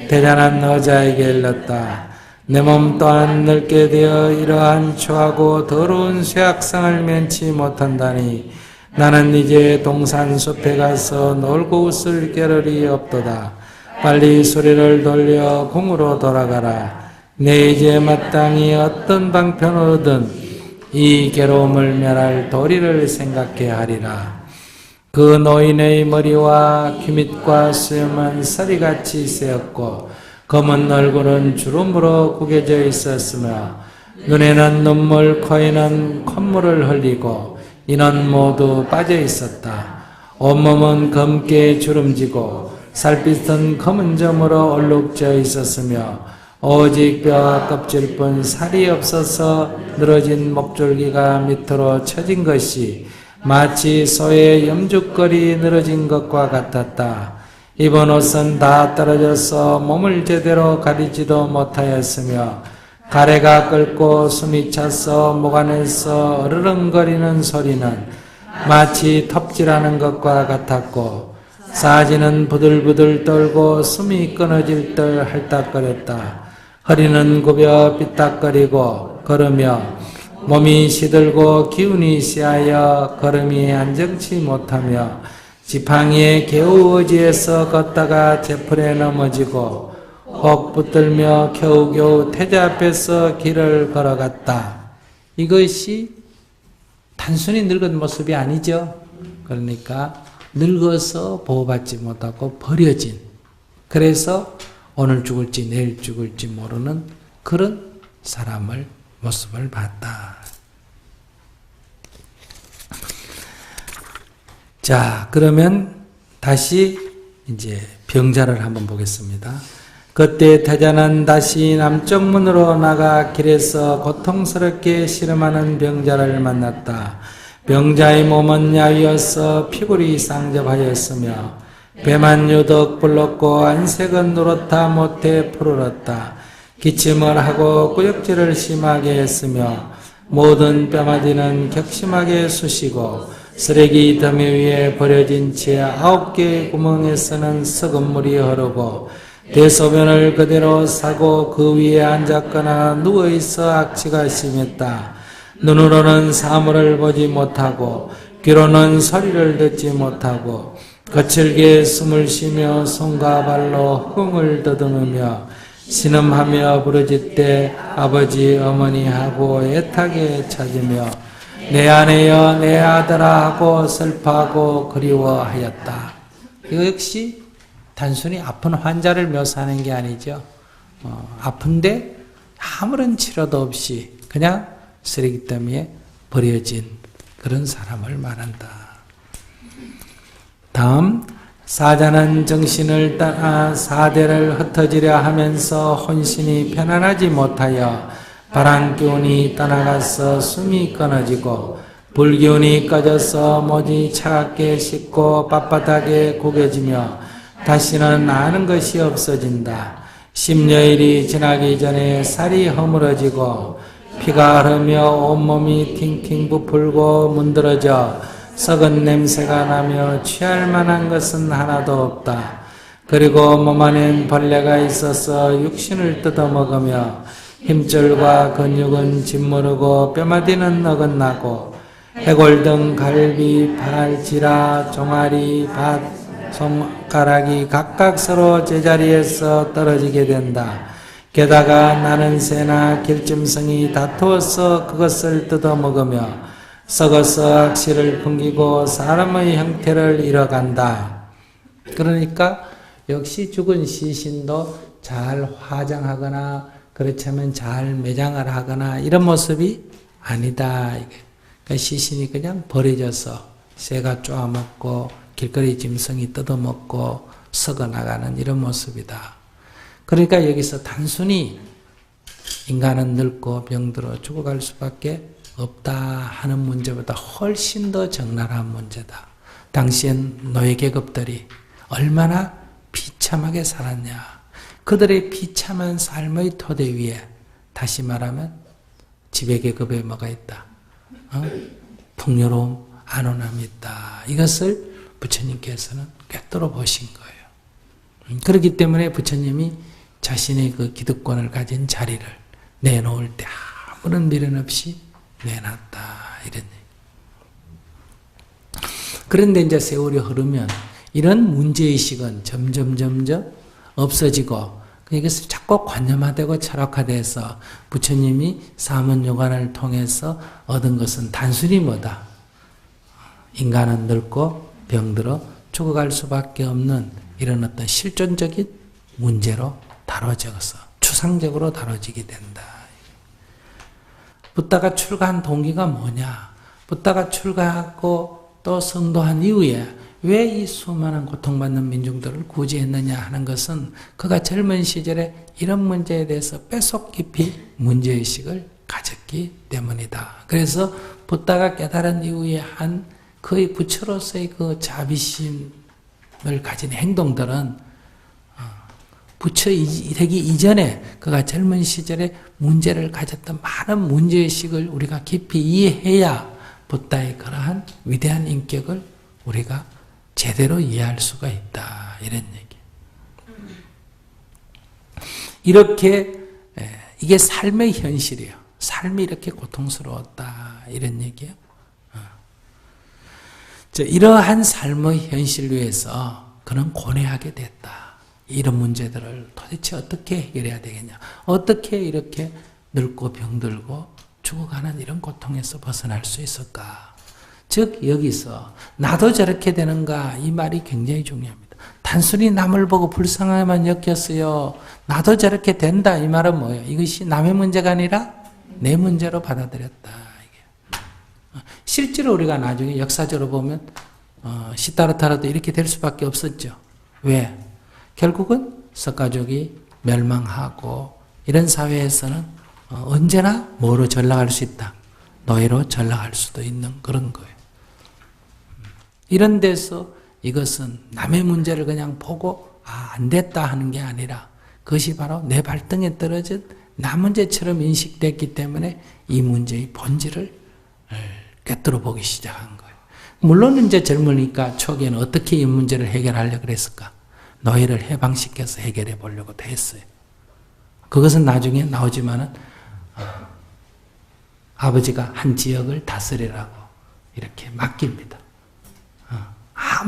태자는 여자에게 일렀다. 내 몸 또한 늙게 되어 이러한 추하고 더러운 쇠악상을 면치 못한다니 나는 이제 동산숲에 가서 놀고 웃을 겨를이 없도다. 빨리 소리를 돌려 궁으로 돌아가라. 내 이제 마땅히 어떤 방편으로든 이 괴로움을 면할 도리를 생각해 하리라. 그 노인의 머리와 귀밑과 수염은 서리같이 세었고 검은 얼굴은 주름으로 구겨져 있었으며 눈에는 눈물, 코에는 콧물을 흘리고 이는 모두 빠져 있었다. 온몸은 검게 주름지고 살빛은 검은 점으로 얼룩져 있었으며 오직 뼈와 껍질뿐 살이 없어서 늘어진 목줄기가 밑으로 처진 것이 마치 소의 염죽거리 늘어진 것과 같았다. 입은 옷은 다 떨어져서 몸을 제대로 가리지도 못하였으며 가래가 끓고 숨이 차서 목 안에서 어르렁거리는 소리는 마치 톱질하는 것과 같았고 사지는 부들부들 떨고 숨이 끊어질 듯 할딱거렸다. 허리는 굽여 삐딱거리고 걸으며 몸이 시들고 기운이 쇠하여 걸음이 안정치 못하며 지팡이에 겨우 의지해서 걷다가 제풀에 넘어지고 혹 붙들며 겨우겨우 태자 앞에서 길을 걸어갔다. 이것이 단순히 늙은 모습이 아니죠. 그러니까 늙어서 보호받지 못하고 버려진, 그래서 오늘 죽을지 내일 죽을지 모르는 그런 사람을 모습을 봤다. 자, 그러면 다시 이제 병자를 한번 보겠습니다. 그때 태자는 다시 남쪽 문으로 나가 길에서 고통스럽게 씨름하는 병자를 만났다. 병자의 몸은 야위어서 피골이 상접하였으며 배만 유독 불렀고 안색은 누렇다 못해 푸르렀다. 기침을 하고 꾸역질을 심하게 했으며 모든 뼈마디는 격심하게 쑤시고 쓰레기 더미 위에 버려진 채 9개의 구멍에서는 썩은 물이 흐르고 대소변을 그대로 싸고 그 위에 앉았거나 누워있어 악취가 심했다. 눈으로는 사물을 보지 못하고 귀로는 소리를 듣지 못하고 거칠게 숨을 쉬며 손과 발로 흙을 더듬으며 신음하며 부르짖되 아버지 어머니 하고 애타게 찾으며 내 아내여 내 아들아 하고 슬퍼하고 그리워하였다. 이거 역시 단순히 아픈 환자를 묘사하는 게 아니죠. 아픈데 아무런 치료도 없이 그냥 쓰레기더미에 버려진 그런 사람을 말한다. 다음, 사자는 정신을 따라 사대를 흩어지려 하면서 혼신이 편안하지 못하여 바람기운이 떠나가서 숨이 끊어지고 불기운이 꺼져서 모지 차갑게 식고 빳빳하게 구겨지며 다시는 아는 것이 없어진다. 10여일이 지나기 전에 살이 허물어지고 피가 흐르며 온몸이 팅팅 부풀고 문드러져 썩은 냄새가 나며 취할 만한 것은 하나도 없다. 그리고 몸 안엔 벌레가 있어서 육신을 뜯어먹으며 힘줄과 근육은 짓무르고 뼈마디는 어긋나고 해골 등 갈비, 팔, 지라, 종아리, 밭, 손가락이 각각 서로 제자리에서 떨어지게 된다. 게다가 나는 새나 길짐승이 다투어서 그것을 뜯어먹으며 썩어서 악취를 풍기고 사람의 형태를 잃어간다. 그러니까 역시 죽은 시신도 잘 화장하거나 그렇다면 잘 매장을 하거나 이런 모습이 아니다. 그러니까 시신이 그냥 버려져서 새가 쪼아먹고 길거리 짐승이 뜯어먹고 썩어나가는 이런 모습이다. 그러니까 여기서 단순히 인간은 늙고 병들어 죽어갈 수밖에 없다 하는 문제보다 훨씬 더 적나라한 문제다. 당시엔 노예계급들이 얼마나 비참하게 살았냐. 그들의 비참한 삶의 토대 위에 다시 말하면 지배계급에 뭐가 있다? 풍요로움, 안온함이 있다. 이것을 부처님께서는 꿰뚫어 보신 거예요. 그렇기 때문에 부처님이 자신의 그 기득권을 가진 자리를 내놓을 때 아무런 미련 없이 내놨다. 이런 얘기. 그런데 이제 세월이 흐르면 이런 문제의식은 점점 없어지고 이것을 자꾸 관념화되고 철학화돼서 부처님이 사문요관을 통해서 얻은 것은 단순히 뭐다? 인간은 늙고 병들어 죽어갈 수밖에 없는 이런 어떤 실존적인 문제로 다뤄져서 추상적으로 다뤄지게 된다. 붓다가 출가한 동기가 뭐냐? 붓다가 출가하고 또 성도한 이후에 왜 이 수많은 고통받는 민중들을 구제했느냐 하는 것은 그가 젊은 시절에 이런 문제에 대해서 뼛속 깊이 문제의식을 가졌기 때문이다. 그래서 붓다가 깨달은 이후에 한 그의 부처로서의 그 자비심을 가진 행동들은 부처 되기 이전에 그가 젊은 시절에 문제를 가졌던 많은 문제의식을 우리가 깊이 이해해야 붓다의 그러한 위대한 인격을 우리가 제대로 이해할 수가 있다. 이런 얘기. 이렇게 이게 삶의 현실이에요. 삶이 이렇게 고통스러웠다. 이런 얘기예요. 이러한 삶의 현실 위에서 그는 고뇌하게 됐다. 이런 문제들을 도대체 어떻게 해결해야 되겠냐. 어떻게 이렇게 늙고 병들고 죽어가는 이런 고통에서 벗어날 수 있을까. 즉 여기서 나도 저렇게 되는가 이 말이 굉장히 중요합니다. 단순히 남을 보고 불쌍하게만 느꼈어요. 나도 저렇게 된다 이 말은 뭐예요? 이것이 남의 문제가 아니라 내 문제로 받아들였다. 실제로 우리가 나중에 역사적으로 보면 시타르타라도 이렇게 될 수밖에 없었죠. 왜? 결국은 석가족이 멸망하고 이런 사회에서는 언제나 뭐로 전락할 수 있다? 노예로 전락할 수도 있는 그런 거예요. 이런 데서 이것은 남의 문제를 그냥 보고 안 됐다 하는 게 아니라 그것이 바로 내 발등에 떨어진 나 문제처럼 인식됐기 때문에 이 문제의 본질을 꿰뚫어 보기 시작한 거예요. 물론 이제 젊으니까 초기에는 어떻게 이 문제를 해결하려고 그랬을까? 노예를 해방시켜서 해결해 보려고 했어요. 그것은 나중에 나오지만은 아버지가 한 지역을 다스리라고 이렇게 맡깁니다.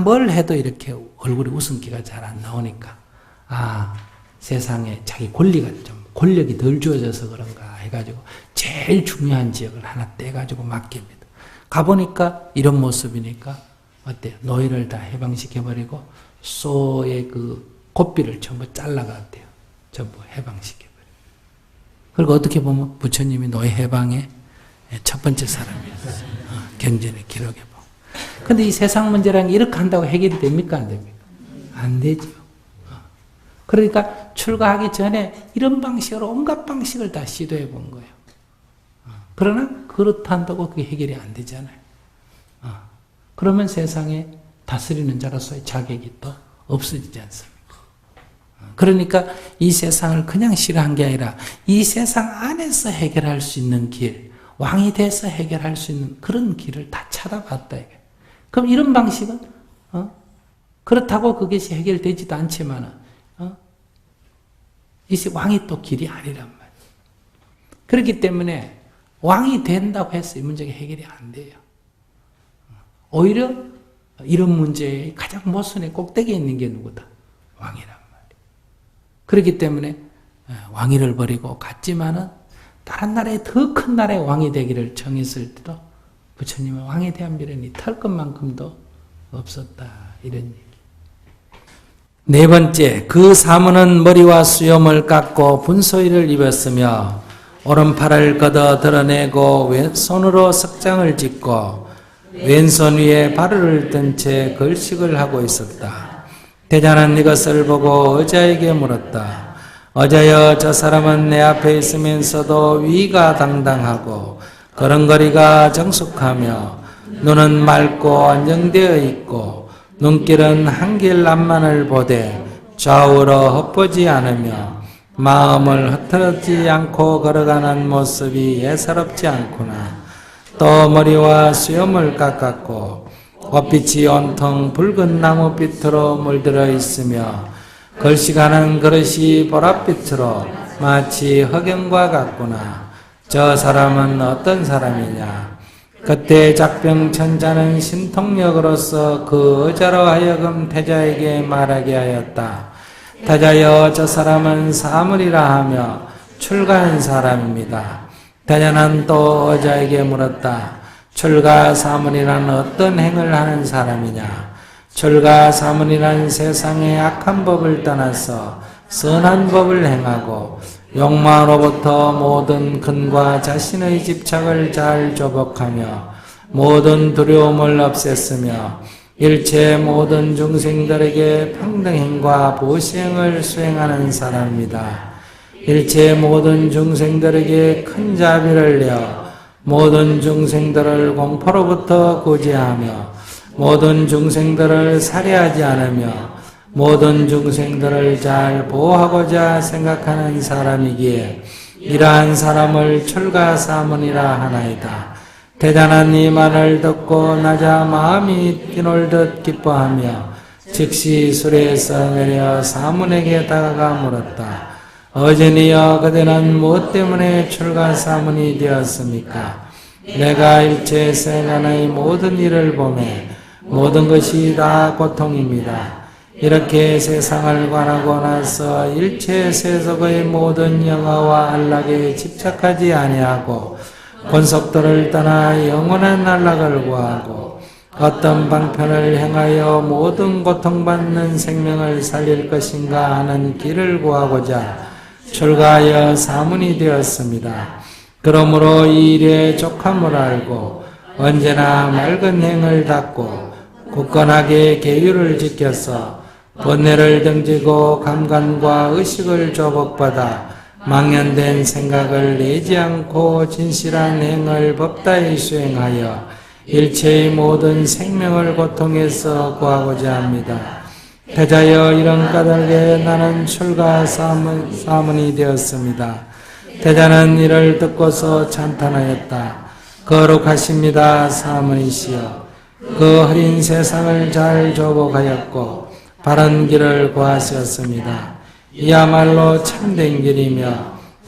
뭘 해도 이렇게 얼굴에 웃음기가 잘 안 나오니까 세상에 자기 권력이 덜 주어져서 그런가 해가지고 제일 중요한 지역을 하나 떼가지고 맡깁니다. 가보니까 이런 모습이니까 어때요? 노예를 다 해방시켜버리고 소의 그 고삐를 전부 잘라갔대요. 전부 해방시켜버리고. 그리고 어떻게 보면 부처님이 노예 해방의 첫 번째 사람이었어요. 경전에 기록해보고. 근데 이 세상 문제라는 게 이렇게 한다고 해결이 됩니까? 안 됩니까? 안 되죠. 그러니까 출가하기 전에 이런 방식으로 온갖 방식을 다 시도해 본 거예요. 그러나 그렇다고 그게 해결이 안 되잖아요. 그러면 세상에 다스리는 자로서의 자격이 또 없어지지 않습니까? 그러니까 이 세상을 그냥 싫어한 게 아니라 이 세상 안에서 해결할 수 있는 길, 왕이 돼서 해결할 수 있는 그런 길을 다 찾아봤다. 이게. 그럼 이런 방식은 그렇다고 그것이 해결되지도 않지만 이 왕이 또 길이 아니란 말이에요. 그렇기 때문에 왕이 된다고 해서 이 문제가 해결이 안 돼요. 오히려 이런 문제의 가장 모순의 꼭대기에 있는 게 누구다? 왕이란 말이에요. 그렇기 때문에 왕위를 버리고 갔지만은 다른 나라의 더 큰 나라의 왕이 되기를 정했을 때도 부처님은 왕에 대한 미련이 털 것만큼도 없었다. 이런 얘기. 네 번째, 그 사문은 머리와 수염을 깎고 분소일을 입었으며 오른팔을 걷어 드러내고 왼손으로 석장을 짓고 왼손 위에 발을 든 채 걸식을 하고 있었다. 대자는 이것을 보고 어자에게 물었다. 어자여, 저 사람은 내 앞에 있으면서도 위가 당당하고 걸음걸이가 정숙하며 눈은 맑고 안정되어 있고 눈길은 한길 앞만을 보되 좌우로 헛보지 않으며 마음을 흐트러지지 않고 걸어가는 모습이 예사롭지 않구나. 또 머리와 수염을 깎았고 옷빛이 온통 붉은 나무빛으로 물들어 있으며 걸식하는 그릇이 보랏빛으로 마치 흑연과 같구나. 저 사람은 어떤 사람이냐? 그때 작병천자는 신통력으로서 그 어자로 하여금 태자에게 말하게 하였다. 태자여, 저 사람은 사물이라 하며 출가한 사람입니다. 태자는 또 어자에게 물었다. 출가 사문이란 어떤 행을 하는 사람이냐? 출가 사문이란 세상의 악한 법을 떠나서 선한 법을 행하고 욕망으로부터 모든 근과 자신의 집착을 잘 조복하며 모든 두려움을 없앴으며 일체 모든 중생들에게 평등행과 보시행을 수행하는 사람입니다. 일체 모든 중생들에게 큰 자비를 내어 모든 중생들을 공포로부터 구제하며 모든 중생들을 살해하지 않으며 모든 중생들을 잘 보호하고자 생각하는 사람이기에 이러한 사람을 출가사문이라 하나이다. 대단한 이 말을 듣고 나자 마음이 뛰놀듯 기뻐하며 즉시 수레에서 내려 사문에게 다가가 물었다. 어제니여, 그대는 무엇 때문에 출가사문이 되었습니까? 내가 일체 세간의 모든 일을 보매 모든 것이 다 고통입니다. 이렇게 세상을 관하고 나서 일체 세속의 모든 영화와 안락에 집착하지 아니하고 권속도를 떠나 영원한 안락을 구하고 어떤 방편을 행하여 모든 고통받는 생명을 살릴 것인가 하는 길을 구하고자 출가하여 사문이 되었습니다. 그러므로 이 일의 족함을 알고 언제나 맑은 행을 닦고 굳건하게 계율을 지켜서 번뇌를 등지고 감관과 의식을 조복받아 망연된 생각을 내지 않고 진실한 행을 법다히 수행하여 일체의 모든 생명을 고통에서 구하고자 합니다. 태자여, 이런 까닭에 나는 출가 사문이 되었습니다. 태자는 이를 듣고서 찬탄하였다. 거룩하십니다, 사문이시여. 그 흐린 세상을 잘 조복하였고 바른 길을 구하셨습니다. 이야말로 참된 길이며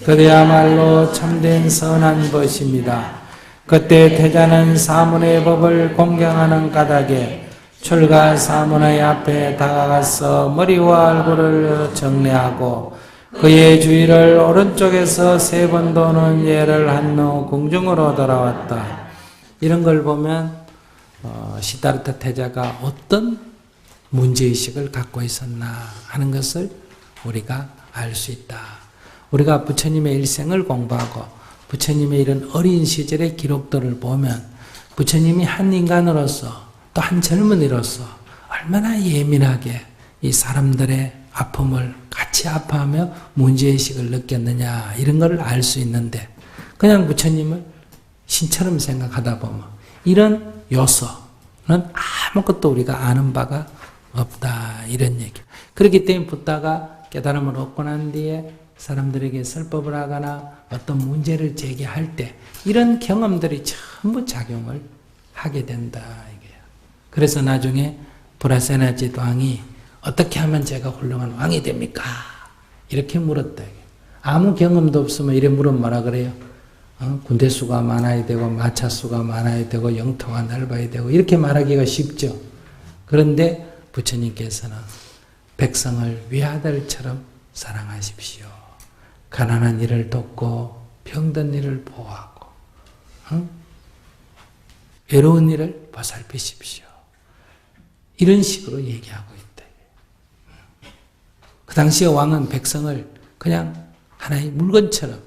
그대야말로 참된 선한 것입니다. 그때 태자는 사문의 법을 공경하는 까닭에 출가 사문의 앞에 다가가서 머리와 얼굴을 정례하고 그의 주위를 오른쪽에서 3번 도는 예를 한 후 궁중으로 돌아왔다. 이런 걸 보면 시다르타 태자가 어떤 문제의식을 갖고 있었나 하는 것을 우리가 알 수 있다. 우리가 부처님의 일생을 공부하고 부처님의 이런 어린 시절의 기록들을 보면 부처님이 한 인간으로서 또 한 젊은이로서 얼마나 예민하게 이 사람들의 아픔을 같이 아파하며 문제의식을 느꼈느냐 이런 걸 알 수 있는데 그냥 부처님을 신처럼 생각하다 보면 이런 요소는 아무것도 우리가 아는 바가 없다 이런 얘기. 그렇기 때문에 붓다가 깨달음을 얻고 난 뒤에 사람들에게 설법을 하거나 어떤 문제를 제기할 때 이런 경험들이 전부 작용을 하게 된다 이게요. 그래서 나중에 브라세나지 왕이 어떻게 하면 제가 훌륭한 왕이 됩니까? 이렇게 물었다. 아무 경험도 없으면 이래 물으면 뭐라 그래요? 군대 수가 많아야 되고 마차 수가 많아야 되고 영토가 넓어야 되고 이렇게 말하기가 쉽죠. 그런데 부처님께서는 백성을 위아들처럼 사랑하십시오. 가난한 이를 돕고 병든 이를 보호하고 외로운 이를 보살피십시오. 이런 식으로 얘기하고 있다. 그 당시에 왕은 백성을 그냥 하나의 물건처럼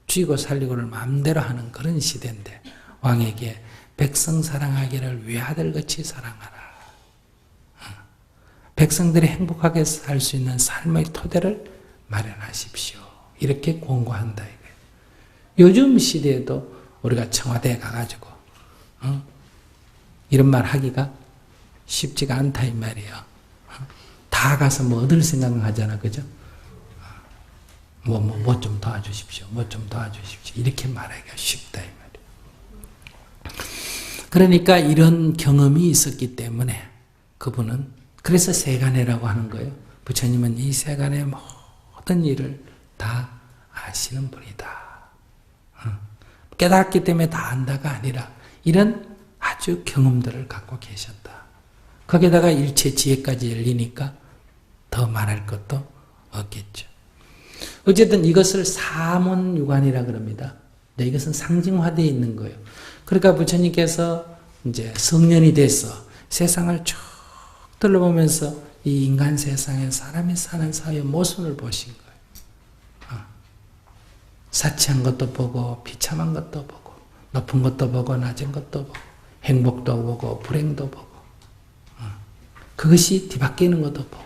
쥐고 살리고를 마음대로 하는 그런 시대인데 왕에게 백성 사랑하기를 외아들같이 사랑하라. 백성들이 행복하게 살 수 있는 삶의 토대를 마련하십시오. 이렇게 권고한다 이거예요. 요즘 시대에도 우리가 청와대에 가가지고 이런 말 하기가 쉽지가 않다 이 말이에요. 다 가서 뭐 얻을 생각을 하잖아, 그죠? 뭐 좀 도와주십시오. 뭐 좀 도와주십시오. 이렇게 말하기가 쉽다 이 말이에요. 그러니까 이런 경험이 있었기 때문에 그분은 그래서 세간해라고 하는 거예요. 부처님은 이 세간의 모든 일을 다 아시는 분이다. 깨닫기 때문에 다 안다가 아니라 이런 아주 경험들을 갖고 계셨다. 거기다가 일체 지혜까지 열리니까 더 말할 것도 없겠죠. 어쨌든 이것을 사문유관이라 그럽니다. 이것은 상징화되어 있는 거예요. 그러니까 부처님께서 이제 성년이 돼서 세상을 쭉 둘러보면서 이 인간 세상에 사람이 사는 사회의 모순을 보신 거예요. 사치한 것도 보고 비참한 것도 보고 높은 것도 보고 낮은 것도 보고 행복도 보고 불행도 보고 그것이 뒤바뀌는 것도 보고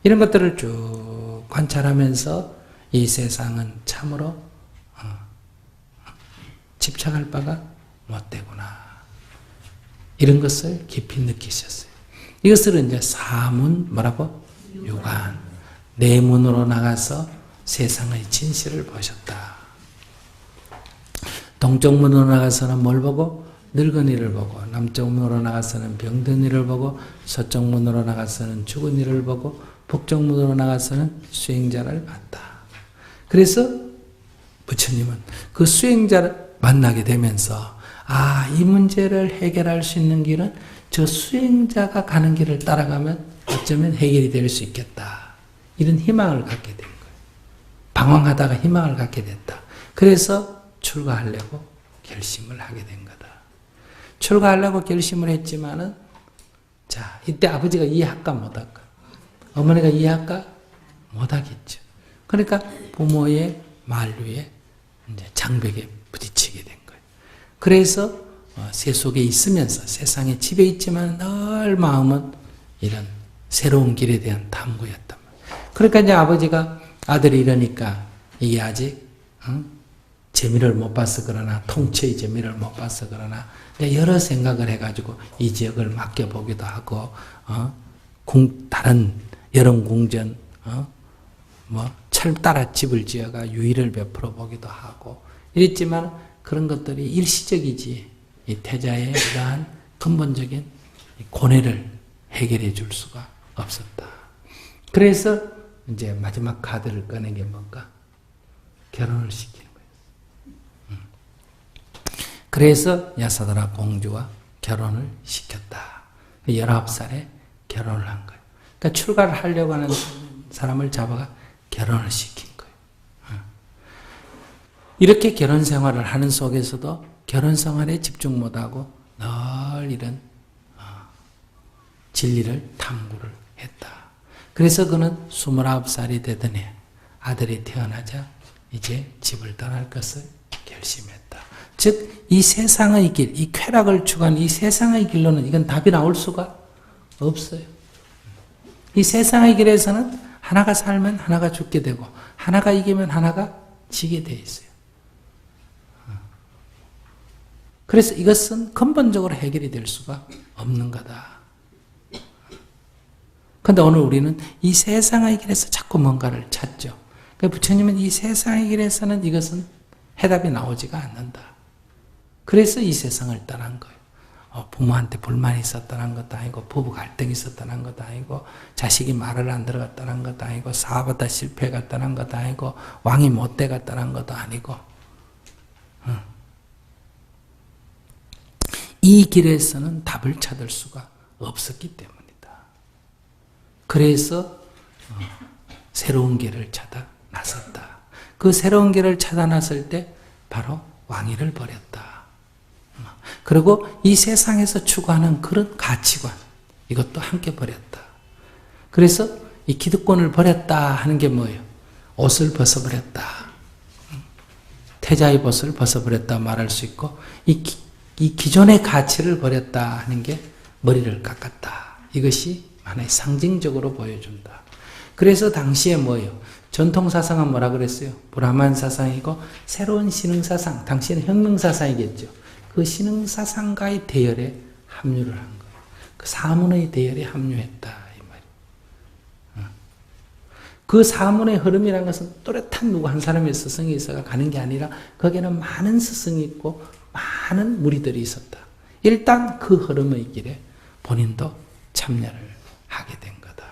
이런 것들을 쭉 관찰하면서 이 세상은 참으로 집착할 바가 못되구나 이런 것을 깊이 느끼셨어요. 이것을 이제 사문 뭐라고? 유관. 내문으로 나가서 세상의 진실을 보셨다. 동쪽 문으로 나가서는 뭘 보고? 늙은이를 보고, 남쪽 문으로 나가서는 병든 이를 보고, 서쪽 문으로 나가서는 죽은 이를 보고, 북쪽 문으로 나가서는 수행자를 봤다. 그래서 부처님은 그 수행자를 만나게 되면서 이 문제를 해결할 수 있는 길은 저 수행자가 가는 길을 따라가면 어쩌면 해결이 될 수 있겠다. 이런 희망을 갖게 된 거예요. 방황하다가 희망을 갖게 됐다. 그래서 출가하려고 결심을 하게 된 거다. 출가하려고 결심을 했지만은 자, 이때 아버지가 이해할까 못할까? 어머니가 이해할까? 못하겠죠. 그러니까 부모의 만류에 이제 장벽에 부딪히게 된 거예요. 그래서 세속에 있으면서 세상에 집에 있지만 늘 마음은 이런 새로운 길에 대한 탐구였단 말이에요. 그러니까 이제 아버지가 아들이 이러니까 이게 아직 재미를 못 봐서 그러나 통치의 재미를 못 봐서 그러나 여러 생각을 해가지고 이 지역을 맡겨보기도 하고 다른 여름궁전 철 따라 집을 지어가 유의를 베풀어 보기도 하고 이랬지만 그런 것들이 일시적이지 이 태자의 이러한 근본적인 고뇌를 해결해 줄 수가 없었다. 그래서 이제 마지막 카드를 꺼낸 게 뭔가? 결혼을 시키는 거예요. 그래서 야사다라 공주와 결혼을 시켰다. 19살에 결혼을 한 거예요. 그러니까 출가를 하려고 하는 사람을 잡아가 결혼을 시킨 거예요. 이렇게 결혼 생활을 하는 속에서도 결혼 생활에 집중 못하고 늘 이런 진리를 탐구를 했다. 그래서 그는 29살이 되더니 아들이 태어나자 이제 집을 떠날 것을 결심했다. 즉, 이 세상의 길, 이 쾌락을 추구하는 이 세상의 길로는 이건 답이 나올 수가 없어요. 이 세상의 길에서는 하나가 살면 하나가 죽게 되고 하나가 이기면 하나가 지게 돼 있어요. 그래서 이것은 근본적으로 해결이 될 수가 없는 거다. 그런데 오늘 우리는 이 세상의 길에서 자꾸 뭔가를 찾죠. 그러니까 부처님은 이 세상의 길에서는 이것은 해답이 나오지가 않는다. 그래서 이 세상을 떠난 거예요. 부모한테 불만이 있었다는 것도 아니고 부부 갈등이 있었다는 것도 아니고 자식이 말을 안 들어갔다는 것도 아니고 사업하다 실패했다는 것도 아니고 왕이 못 돼갔다는 것도 아니고 이 길에서는 답을 찾을 수가 없었기 때문이다. 그래서 새로운 길을 찾아 나섰다. 그 새로운 길을 찾아 나설 때 바로 왕위를 버렸다. 그리고 이 세상에서 추구하는 그런 가치관, 이것도 함께 버렸다. 그래서 이 기득권을 버렸다 하는 게 뭐예요? 옷을 벗어버렸다. 태자의 벗을 벗어버렸다 말할 수 있고, 이 기존의 가치를 버렸다 하는 게 머리를 깎았다. 이것이 하나의 상징적으로 보여준다. 그래서 당시에 뭐예요? 전통사상은 뭐라 그랬어요? 브라만 사상이고 새로운 신흥사상, 당시에는 혁명사상이겠죠. 그 신흥사상과의 대열에 합류를 한 거예요. 그 사문의 대열에 합류했다. 이 말이에요. 그 사문의 흐름이라는 것은 또렷한 누구 한 사람의 스승이 있어가 가는 게 아니라 거기에는 많은 스승이 있고 많은 무리들이 있었다. 일단 그 흐름의 길에 본인도 참여를 하게 된 거다.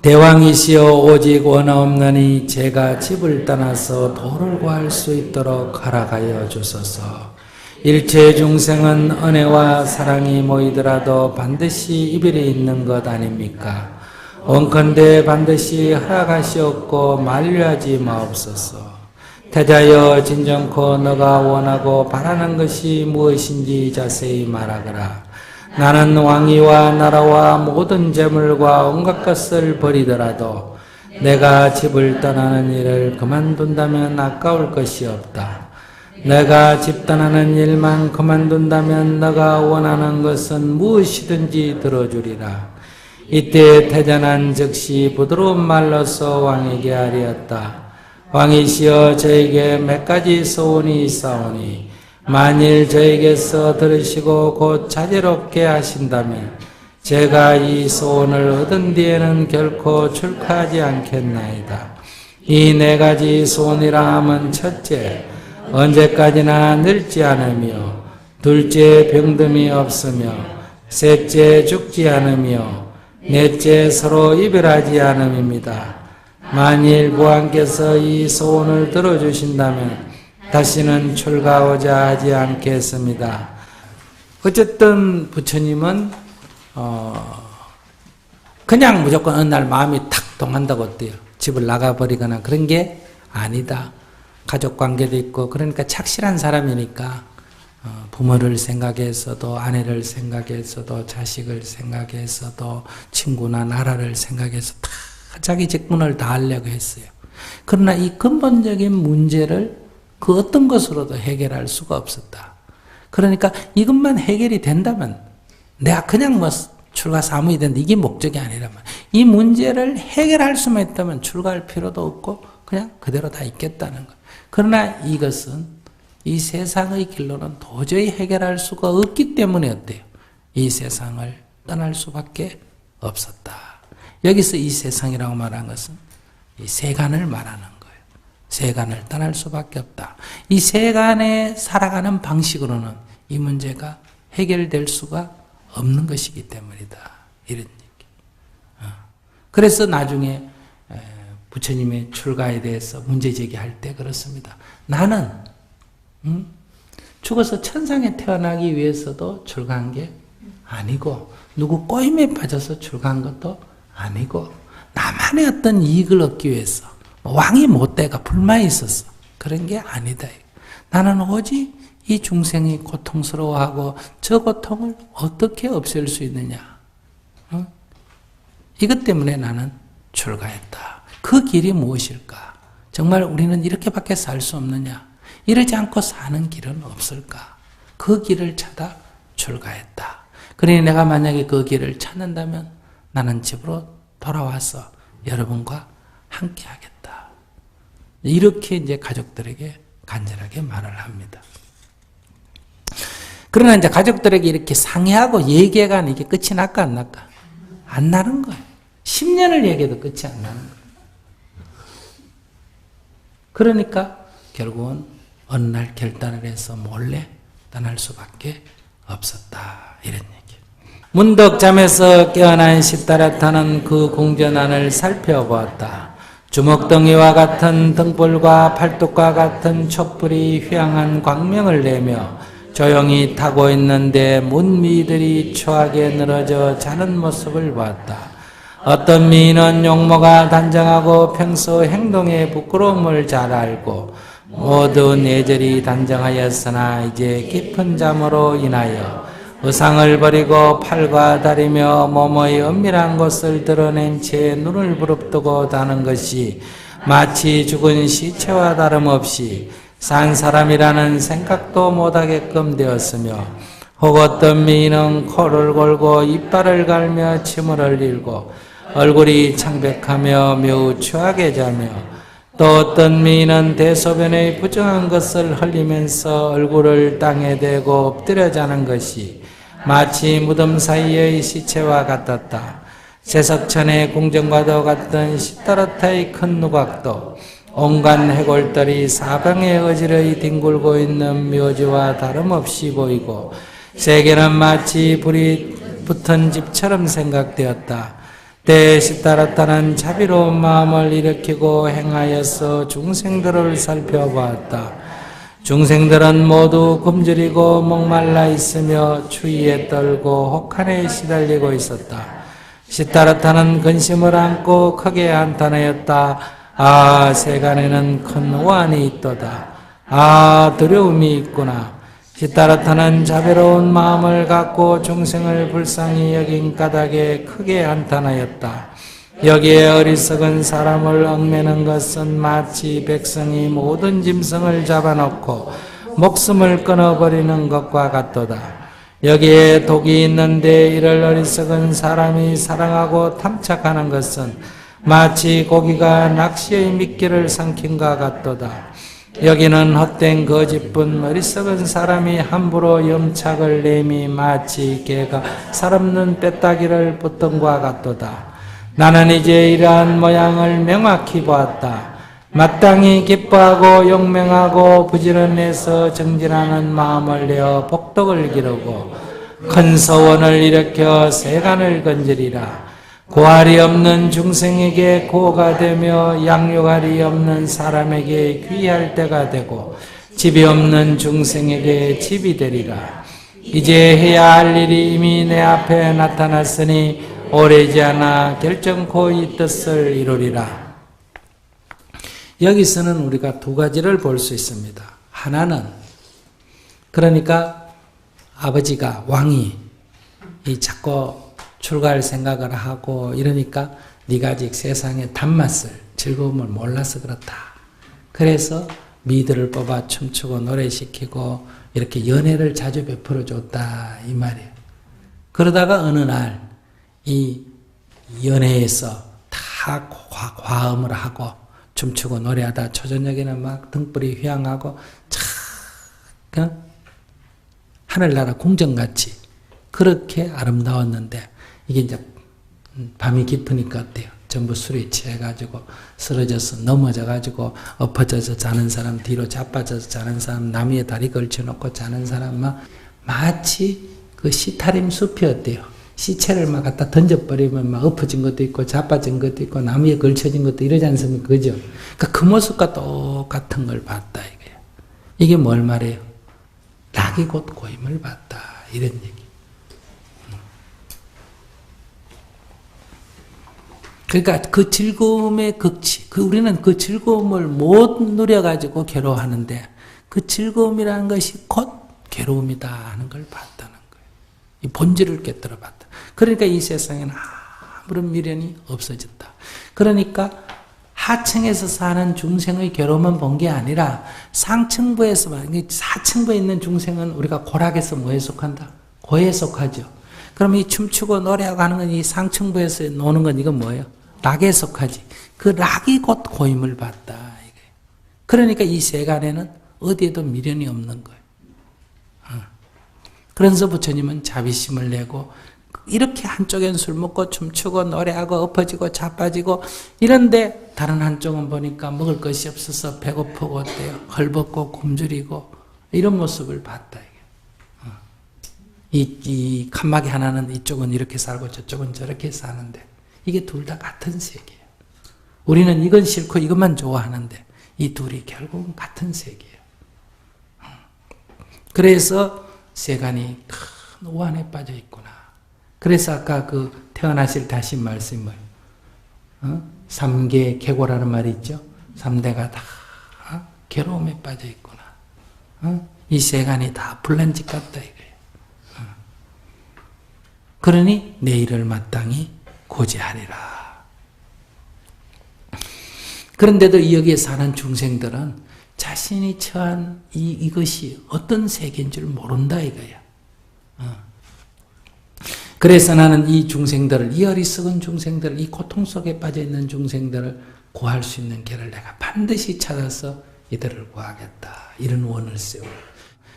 대왕이시여 오직 원하 없나니 제가 집을 떠나서 도를 구할 수 있도록 허락하여 주소서. 일체 중생은 은혜와 사랑이 모이더라도 반드시 이별이 있는 것 아닙니까? 원컨대 반드시 허락하시옵고 만류하지 마옵소서. 태자여 진정코 너가 원하고 바라는 것이 무엇인지 자세히 말하거라. 나는 왕위와 나라와 모든 재물과 온갖 것을 버리더라도 내가 집을 떠나는 일을 그만둔다면 아까울 것이 없다. 내가 집 떠나는 일만 그만둔다면 너가 원하는 것은 무엇이든지 들어주리라. 이때 태자는 즉시 부드러운 말로서 왕에게 아뢰었다. 왕이시여 저에게 몇 가지 소원이 있사오니 만일 저에게서 들으시고 곧 자제롭게 하신다면 제가 이 소원을 얻은 뒤에는 결코 출가하지 않겠나이다. 이 네 가지 소원이라 함은 첫째, 언제까지나 늙지 않으며, 둘째 병듦이 없으며, 셋째 죽지 않으며, 넷째 서로 이별하지 않음입니다. 만일 부왕께서 이 소원을 들어주신다면 다시는 출가하고자 하지 않겠습니다. 어쨌든 부처님은 그냥 무조건 어느 날 마음이 탁 동한다고 어때요? 집을 나가버리거나 그런 게 아니다. 가족관계도 있고 그러니까 착실한 사람이니까 부모를 생각해서도 아내를 생각해서도 자식을 생각해서도 친구나 나라를 생각해서 다 자기 직분을 다하려고 했어요. 그러나 이 근본적인 문제를 그 어떤 것으로도 해결할 수가 없었다. 그러니까 이것만 해결이 된다면 내가 그냥 뭐 출가 사무이 된다 이게 목적이 아니라면 이 문제를 해결할 수만 있다면 출가할 필요도 없고 그냥 그대로 다 있겠다는 것. 그러나 이것은 이 세상의 길로는 도저히 해결할 수가 없기 때문에 어때요? 이 세상을 떠날 수밖에 없었다. 여기서 이 세상이라고 말한 것은 이 세간을 말하는 거예요. 세간을 떠날 수밖에 없다. 이 세간에 살아가는 방식으로는 이 문제가 해결될 수가 없는 것이기 때문이다. 이런 얘기. 그래서 나중에 부처님의 출가에 대해서 문제 제기할 때 그렇습니다. 나는 죽어서 천상에 태어나기 위해서도 출가한 게 아니고 누구 꼬임에 빠져서 출가한 것도 아니고 나만의 어떤 이익을 얻기 위해서 왕이 못 돼가 불만이 있었어. 그런 게 아니다. 나는 오직 이 중생이 고통스러워하고 저 고통을 어떻게 없앨 수 있느냐? 이것 때문에 나는 출가했다. 그 길이 무엇일까? 정말 우리는 이렇게밖에 살 수 없느냐? 이러지 않고 사는 길은 없을까? 그 길을 찾아 출가했다. 그러니 내가 만약에 그 길을 찾는다면 나는 집으로 돌아와서 여러분과 함께 하겠다. 이렇게 이제 가족들에게 간절하게 말을 합니다. 그러나 이제 가족들에게 이렇게 상의하고 얘기해가는 이게 끝이 날까 안 날까? 안 나는 거예요. 10년을 얘기해도 끝이 안 나는 거예요. 그러니까 결국은 어느 날 결단을 해서 몰래 떠날 수밖에 없었다. 이런 얘기. 문득 잠에서 깨어난 시타라타는 그 궁전안을 살펴보았다. 주먹덩이와 같은 등불과 팔뚝과 같은 촛불이 휘황한 광명을 내며 조용히 타고 있는데 문미들이 추하게 늘어져 자는 모습을 보았다. 어떤 미인은 용모가 단정하고 평소 행동의 부끄러움을 잘 알고 모두 내절이 단정하였으나 이제 깊은 잠으로 인하여 의상을 버리고 팔과 다리며 몸의 은밀한 곳을 드러낸 채 눈을 부릅뜨고 자는 것이 마치 죽은 시체와 다름없이 산 사람이라는 생각도 못하게끔 되었으며 혹 어떤 미인은 코를 골고 이빨을 갈며 침을 흘리고 얼굴이 창백하며 매우 추하게 자며 또 어떤 미인은 대소변의 부정한 것을 흘리면서 얼굴을 땅에 대고 엎드려 자는 것이 마치 무덤 사이의 시체와 같았다. 세석천의 궁전과도 같던 시타르타의 큰 누각도 온갖 해골들이 사방에 어지러이 뒹굴고 있는 묘지와 다름없이 보이고 세계는 마치 불이 붙은 집처럼 생각되었다. 때 시타르타는 자비로운 마음을 일으키고 행하여서 중생들을 살펴보았다. 중생들은 모두 굶주리고 목말라 있으며 추위에 떨고 혹한에 시달리고 있었다. 시타르타는 근심을 안고 크게 한탄하였다. 아, 세간에는 큰 오한이 있도다. 아, 두려움이 있구나. 시타르타는 자비로운 마음을 갖고 중생을 불쌍히 여긴 까닭에 크게 한탄하였다. 여기에 어리석은 사람을 얽매는 것은 마치 백성이 모든 짐승을 잡아놓고 목숨을 끊어버리는 것과 같도다. 여기에 독이 있는데 이를 어리석은 사람이 사랑하고 탐착하는 것은 마치 고기가 낚시의 미끼를 삼킨과 같도다. 여기는 헛된 거짓뿐 어리석은 사람이 함부로 염착을 내미 마치 개가 살없는 빼따기를 붙던과 같도다. 나는 이제 이러한 모양을 명확히 보았다. 마땅히 기뻐하고 용맹하고 부지런해서 정진하는 마음을 내어 복덕을 기르고 큰 소원을 일으켜 세간을 건지리라. 고할이 없는 중생에게 고가 되며 양육할이 없는 사람에게 귀할 때가 되고 집이 없는 중생에게 집이 되리라. 이제 해야 할 일이 이미 내 앞에 나타났으니 오래지 않아 결정코 이 뜻을 이루리라. 여기서는 우리가 두 가지를 볼 수 있습니다. 하나는 그러니까 아버지가 왕이 이 자꾸 출가할 생각을 하고 이러니까 네가 아직 세상의 단맛을 즐거움을 몰라서 그렇다. 그래서 미들을 뽑아 춤추고 노래시키고 이렇게 연애를 자주 베풀어 줬다 이 말이에요. 그러다가 어느 날 이 연애에서 다 과음을 하고 춤추고 노래하다 초저녁에는 막 등불이 휘황하고 참 하늘나라 궁전같이 그렇게 아름다웠는데 이게 이제 밤이 깊으니까 어때요? 전부 술에 취해가지고 쓰러져서 넘어져가지고 엎어져서 자는 사람, 뒤로 자빠져서 자는 사람, 나무에 다리 걸쳐놓고 자는 사람 막 마치 그 시타림 숲이 어때요? 시체를 막 갖다 던져버리면 막 엎어진 것도 있고 자빠진 것도 있고 나무에 걸쳐진 것도 이러지 않습니까? 그죠? 그러니까 그 모습과 똑같은 걸 봤다 이거예요. 이게 뭘 말해요? 낙이 곧 고임을 봤다 이런 얘기. 그러니까 그 즐거움의 극치, 우리는 그 즐거움을 못 누려가지고 괴로워하는데 그 즐거움이라는 것이 곧 괴로움이다 하는 걸 봤다는 거예요. 이 본질을 깨뜨려 봤다. 그러니까 이 세상에는 아무런 미련이 없어졌다. 그러니까 하층에서 사는 중생의 괴로움은 본 게 아니라 상층부에서, 사층부에 있는 중생은 우리가 고락에서 뭐에 속한다? 고에 속하죠. 그럼 이 춤추고 노래하고 하는 건 이 상층부에서 노는 건 이건 뭐예요? 락에 속하지. 그 락이 곧 고임을 받다. 그러니까 이 세간에는 어디에도 미련이 없는 거예요. 그래서 부처님은 자비심을 내고 이렇게 한쪽엔 술 먹고 춤추고 노래하고 엎어지고 자빠지고 이런데 다른 한쪽은 보니까 먹을 것이 없어서 배고프고 헐벗고 굶주리고 이런 모습을 봤다. 이 칸막이 하나는 이쪽은 이렇게 살고 저쪽은 저렇게 사는데 이게 둘 다 같은 세계예요. 우리는 이건 싫고 이것만 좋아하는데 이 둘이 결국은 같은 세계예요. 그래서 세간이 큰 오한에 빠져 있구나. 그래서 아까 그 태어나실 때 하신 말씀을 3계 계고라는 말이 있죠. 3대가 다 괴로움에 빠져 있구나. 이 세간이 다 불난집 같다 이거예요. 그러니 내일을 마땅히 고지하리라. 그런데도 여기에 사는 중생들은 자신이 처한 이것이 어떤 세계인 줄 모른다 이거야. 그래서 나는 이 중생들을, 이 어리석은 중생들을, 이 고통 속에 빠져있는 중생들을 구할 수 있는 길을 내가 반드시 찾아서 이들을 구하겠다. 이런 원을 세워.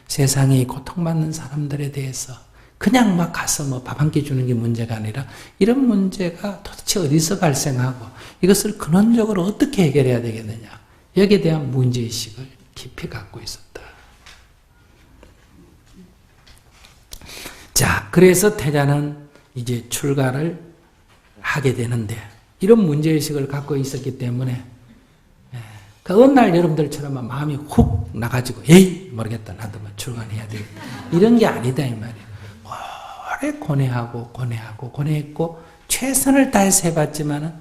세상에 고통받는 사람들에 대해서 그냥 막 가서 뭐 밥 한 끼 주는 게 문제가 아니라 이런 문제가 도대체 어디서 발생하고 이것을 근원적으로 어떻게 해결해야 되겠느냐. 여기에 대한 문제의식을 깊이 갖고 있었다. 자, 그래서 태자는 이제 출가를 하게 되는데 이런 문제의식을 갖고 있었기 때문에 그 어느 날 여러분들처럼 마음이 훅 나가지고 에이 모르겠다 나도 뭐 출가해야 되겠다 이런 게 아니다 이 말이에요. 오래 고뇌했고 최선을 다해서 해봤지만은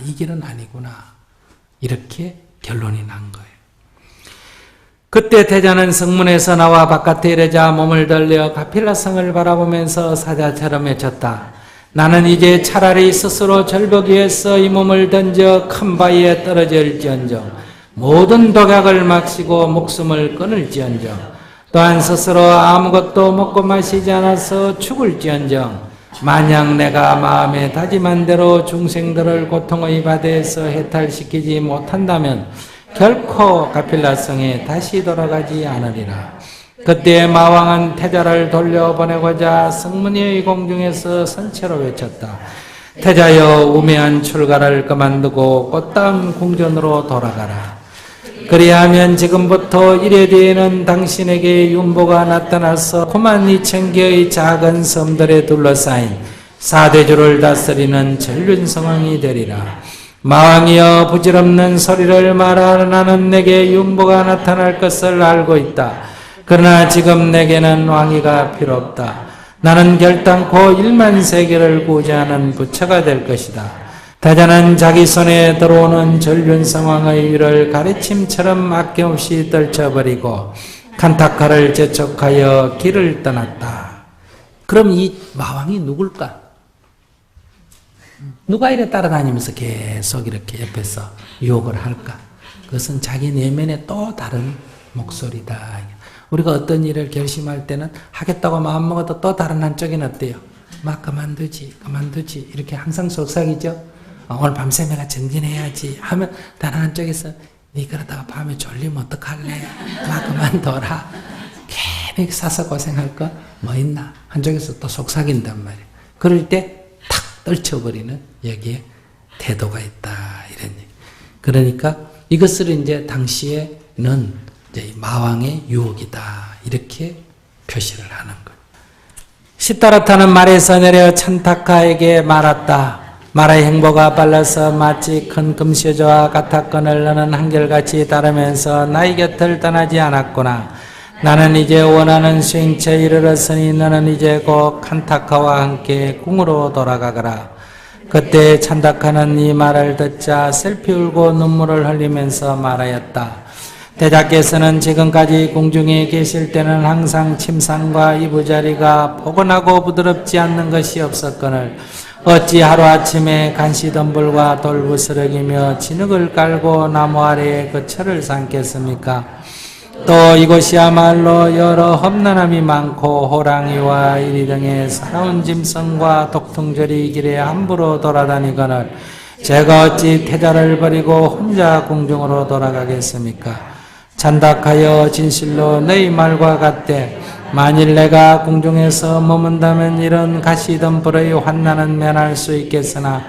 이 길은 아니구나 이렇게 결론이 난 거예요. 그때 태자는 성문에서 나와 바깥에 이르자 몸을 들려 가필라성을 바라보면서 사자처럼 외쳤다. 나는 이제 차라리 스스로 절벽 위에서 이 몸을 던져 큰 바위에 떨어질지언정 모든 독약을 마시고 목숨을 끊을지언정 또한 스스로 아무것도 먹고 마시지 않아서 죽을지언정 만약 내가 마음에 다짐한 대로 중생들을 고통의 바다에서 해탈시키지 못한다면 결코 가필라성에 다시 돌아가지 않으리라. 그때 마왕은 태자를 돌려보내고자 성문의 공중에서 선체로 외쳤다. 태자여 우매한 출가를 그만두고 꽃다운 궁전으로 돌아가라. 그리하면 지금부터 이래 뒤에는 당신에게 윤보가 나타나서 92,000개의 작은 섬들에 둘러싸인 사대주를 다스리는 전륜성왕이 되리라. 마왕이여 부질없는 소리를 말하라. 나는 내게 윤보가 나타날 것을 알고 있다. 그러나 지금 내게는 왕위가 필요 없다. 나는 결단코 1만 세계를 구제하는 부처가 될 것이다. 태자는 자기 손에 들어오는 전륜성왕의 위를 가래침처럼 아낌없이 떨쳐버리고 칸타카를 재촉하여 길을 떠났다. 그럼 이 마왕이 누굴까? 누가 이래 따라다니면서 계속 이렇게 옆에서 유혹을 할까? 그것은 자기 내면의 또 다른 목소리다. 우리가 어떤 일을 결심할 때는 하겠다고 마음먹어도 또 다른 한쪽에는 어때요? 막 그만두지 이렇게 항상 속삭이죠. 오늘 밤새 내가 정진해야지 하면 다른 한쪽에서 니 그러다가 밤에 졸리면 어떡할래? 막 그만둬라. 괜히 사서 고생할 거 뭐 있나? 한쪽에서 또 속삭인단 말이에요. 그럴 때 탁 떨쳐버리는 여기에 태도가 있다 이런 얘기. 그러니까 이것을 이제 당시에는 이제 마왕의 유혹이다 이렇게 표시를 하는 거예요. 시타라타는 말에서 내려 찬타카에게 말했다. 말의 행보가 빨라서 마치 큰 금시조와 같았거늘 너는 한결같이 따르면서 나의 곁을 떠나지 않았구나. 나는 이제 원하는 수행처에 이르렀으니 너는 이제 곧 칸타카와 함께 궁으로 돌아가거라. 그때 찬타카는 이 말을 듣자 슬피 울고 눈물을 흘리면서 말하였다. 태자께서는 지금까지 궁중에 계실 때는 항상 침상과 이부자리가 포근하고 부드럽지 않는 것이 없었거늘 어찌 하루아침에 간시덤불과 돌부스러기며 진흙을 깔고 나무 아래에 그 철을 삼겠습니까? 또 이곳이야말로 여러 험난함이 많고 호랑이와 이리 등의 사나운 짐승과 독통절이 길에 함부로 돌아다니거늘 제가 어찌 태자를 버리고 혼자 궁중으로 돌아가겠습니까? 찬닥하여 진실로 너희 말과 같되 만일 내가 궁중에서 머문다면 이런 가시덤불의 환난은 면할 수 있겠으나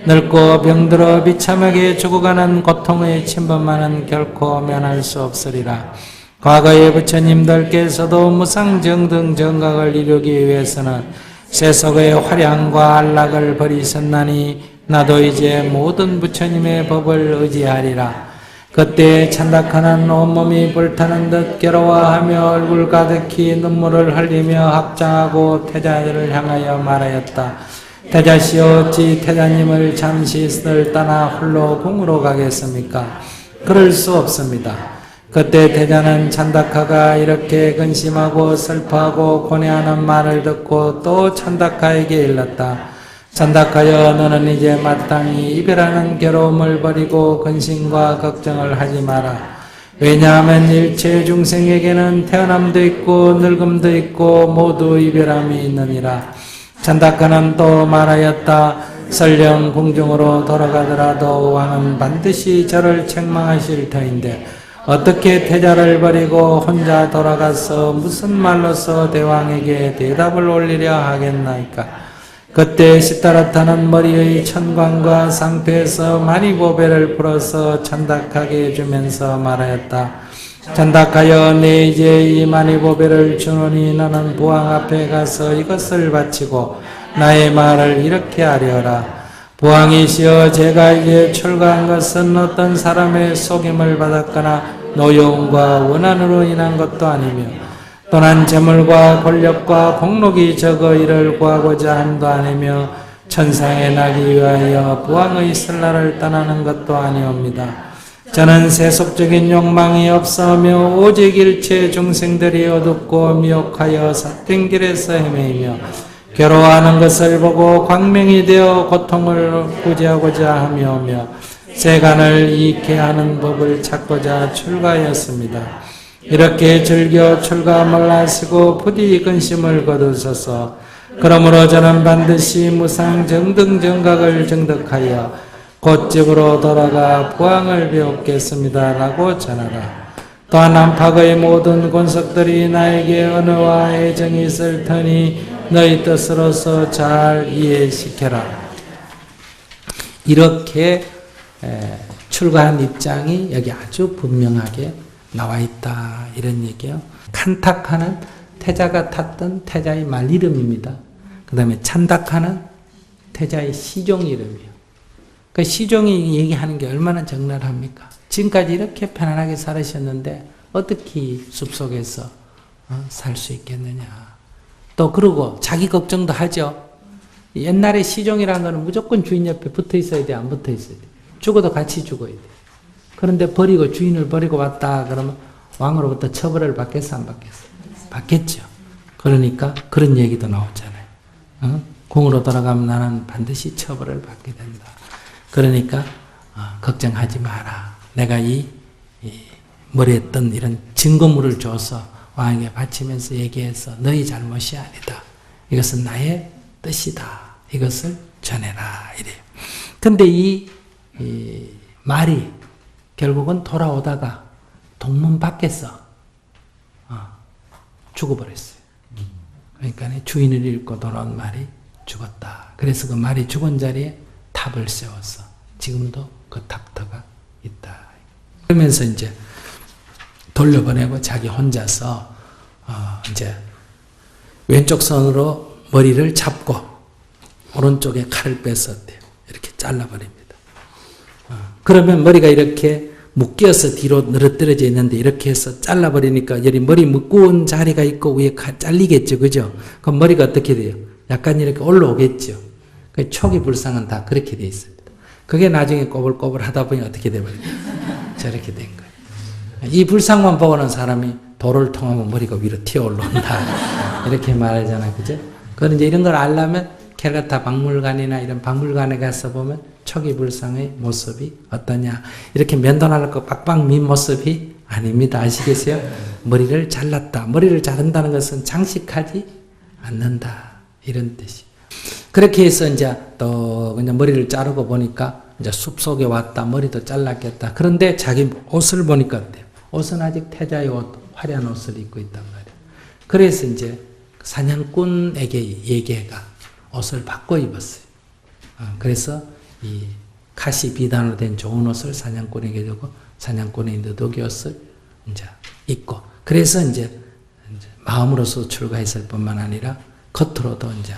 늙고 병들어 비참하게 죽어가는 고통의 침범만은 결코 면할 수 없으리라. 과거의 부처님들께서도 무상정등 정각을 이루기 위해서는 세속의 화량과 안락을 버리셨나니 나도 이제 모든 부처님의 법을 의지하리라. 그때 찬닥하는 온몸이 불타는 듯 괴로워하며 얼굴 가득히 눈물을 흘리며 합장하고 태자를 향하여 말하였다. 태자시여 어찌 태자님을 잠시 떠나 홀로 궁으로 가겠습니까? 그럴 수 없습니다. 그때 태자는 찬닥하가 이렇게 근심하고 슬퍼하고 고뇌하는 말을 듣고 또 찬닥하에게 일렀다. 찬닥하여 너는 이제 마땅히 이별하는 괴로움을 버리고 근심과 걱정을 하지 마라. 왜냐하면 일체 중생에게는 태어남도 있고 늙음도 있고 모두 이별함이 있느니라. 찬닥하는 또 말하였다. 설령 궁중으로 돌아가더라도 왕은 반드시 저를 책망하실 터인데 어떻게 태자를 버리고 혼자 돌아가서 무슨 말로서 대왕에게 대답을 올리려 하겠나이까. 그때 시타라타는 머리의 천광과 상패에서 마니보배를 풀어서 찬닥하게 해주면서 말하였다. 찬닥하여 내 이제 이 마니보배를 주노니 너는 부왕 앞에 가서 이것을 바치고 나의 말을 이렇게 하려라. 부왕이시여 제가 이제 출가한 것은 어떤 사람의 속임을 받았거나 노여움과 원한으로 인한 것도 아니며 또한 재물과 권력과 복록이 적어 이를 구하고자 한도 아니며 천상에 나기 위하여 부왕의 설날을 떠나는 것도 아니옵니다. 저는 세속적인 욕망이 없으며 오직 일체 중생들이 어둡고 미혹하여 삿된 길에서 헤매이며 괴로워하는 것을 보고 광명이 되어 고통을 구제하고자 하며 세간을 이익해 하는 법을 찾고자 출가하였습니다. 이렇게 즐겨 출가함을 하시고 부디 근심을 거두소서. 그러므로 저는 반드시 무상정등정각을 정득하여 곧 집으로 돌아가 부왕을 배우겠습니다. 라고 전하라. 또한 안팎의 모든 권석들이 나에게 언어와 애정이 있을 터니 너희 뜻으로서 잘 이해시켜라. 이렇게 출가한 입장이 여기 아주 분명하게 나와 있다 이런 얘기예요. 칸탁하는 태자가 탔던 태자의 말 이름입니다. 그 다음에 찬닥하는 태자의 시종 이름이에요. 그 시종이 얘기하는 게 얼마나 적나라합니까? 지금까지 이렇게 편안하게 살으셨는데 어떻게 숲속에서 살 수 있겠느냐. 또 그러고 자기 걱정도 하죠. 옛날에 시종이라는 거는 무조건 주인 옆에 붙어 있어야 돼, 안 붙어 있어야 돼. 죽어도 같이 죽어야 돼. 그런데 버리고 주인을 버리고 왔다 그러면 왕으로부터 처벌을 받겠어 안 받겠어? 받겠죠. 그러니까 그런 얘기도 나오잖아요. 궁으로 돌아가면 나는 반드시 처벌을 받게 된다. 그러니까 걱정하지 마라. 내가 이 머리에 뜬 이런 증거물을 줘서 왕에게 바치면서 얘기해서 너희 잘못이 아니다. 이것은 나의 뜻이다. 이것을 전해라. 이래요. 근데 이 말이 결국은 돌아오다가 동문 밖에서 죽어버렸어요. 그러니까 주인을 잃고 돌아온 말이 죽었다. 그래서 그 말이 죽은 자리에 탑을 세웠어. 지금도 그 탑터가 있다. 그러면서 이제 돌려보내고 자기 혼자서 이제 왼쪽 손으로 머리를 잡고 오른쪽에 칼을 뺐었대요. 이렇게 잘라버립니다. 그러면 머리가 이렇게 묶여서 뒤로 늘어뜨려져 있는데 이렇게 해서 잘라버리니까 여기 머리 묶은 자리가 있고 위에 잘리겠죠. 그죠? 그럼 머리가 어떻게 돼요? 약간 이렇게 올라오겠죠. 그 초기 불상은 다 그렇게 돼 있습니다. 그게 나중에 꼬불꼬불 하다 보니 어떻게 돼버려요? 저렇게 된 거예요. 이 불상만 보고는 사람이 도를 통하면 머리가 위로 튀어올라온다. 이렇게 말하잖아. 그죠? 그런 이제 이런 걸 알려면 캘커타 박물관이나 이런 박물관에 가서 보면 초기 불상의 모습이 어떠냐. 이렇게 면도날 거 빡빡 민 모습이 아닙니다. 아시겠어요? 머리를 잘랐다. 머리를 자른다는 것은 장식하지 않는다. 이런 뜻이. 그렇게 해서 이제 또 그냥 머리를 자르고 보니까 이제 숲속에 왔다. 머리도 잘랐겠다. 그런데 자기 옷을 보니까 어때요? 옷은 아직 태자의 옷, 화려한 옷을 입고 있단 말이에요. 그래서 이제 사냥꾼에게 얘기가 옷을 바꿔 입었어요. 그래서 이 가시 비단으로 된 좋은 옷을 사냥꾼에게 주고 사냥꾼의 느독이 옷을 이제 입고 그래서 이제 마음으로서 출가했을 뿐만 아니라 겉으로도 이제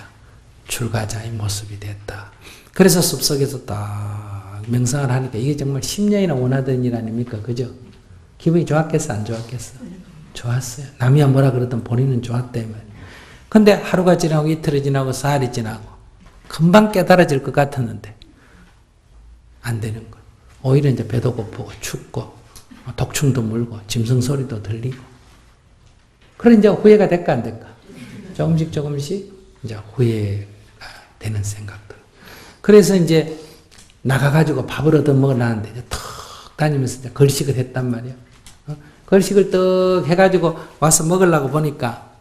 출가자의 모습이 됐다. 그래서 숲속에서 딱 명상을 하니까 이게 정말 10년이나 원하던 일 아닙니까? 그죠? 기분이 좋았겠어? 안 좋았겠어? 좋았어요. 남이야 뭐라 그러든 본인은 좋았대 말이에요. 근데 하루가 지나고 이틀이 지나고 사흘이 지나고 금방 깨달아질 것 같았는데 안 되는 거예요. 오히려 이제 배도 고프고 춥고 독충도 물고 짐승 소리도 들리고 그런 이제 후회가 될까 안 될까? 조금씩 이제 후회가 되는 생각들. 그래서 이제 나가가지고 밥을 얻어 먹으려는데 이제 턱 다니면서 이제 걸식을 했단 말이에요. 걸식을 떡 해가지고 와서 먹으려고 보니까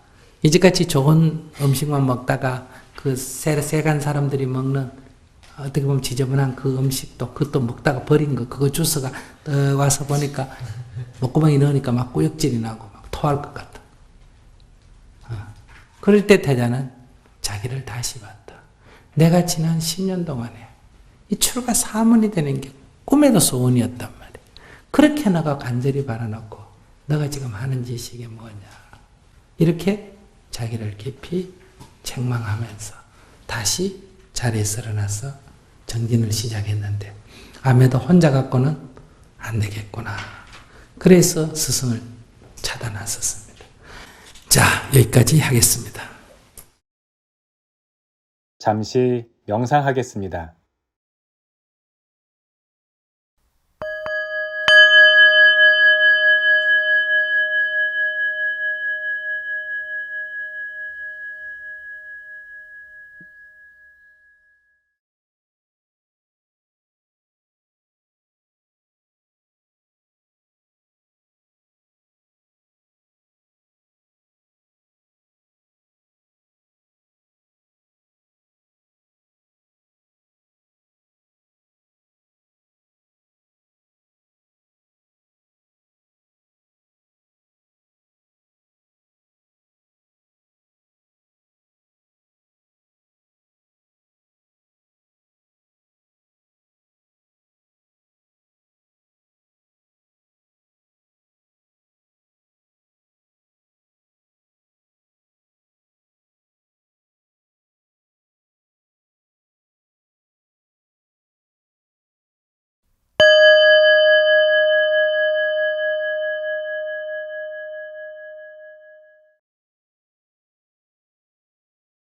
이제같이 좋은 음식만 먹다가 그 세간 사람들이 먹는 어떻게 보면 지저분한 그 음식도 그것도 먹다가 버린 거 그거 주스가 떡 와서 보니까 목구멍에 넣으니까 막 꾸역질이 나고 막 토할 것 같다. 그럴 때 태자는 자기를 다시 봤다. 내가 지난 10년 동안에 이 출가 사문이 되는 게 꿈에도 소원이었단 말이야. 그렇게 너가 간절히 바라놓고 너가 지금 하는 짓이 이게 뭐냐. 이렇게 자기를 깊이 책망하면서 다시 자리에서 일어나서 정진을 시작했는데 아무래도 혼자 갖고는 안 되겠구나. 그래서 스승을 찾아 나섰습니다. 자, 여기까지 하겠습니다. 잠시 명상하겠습니다.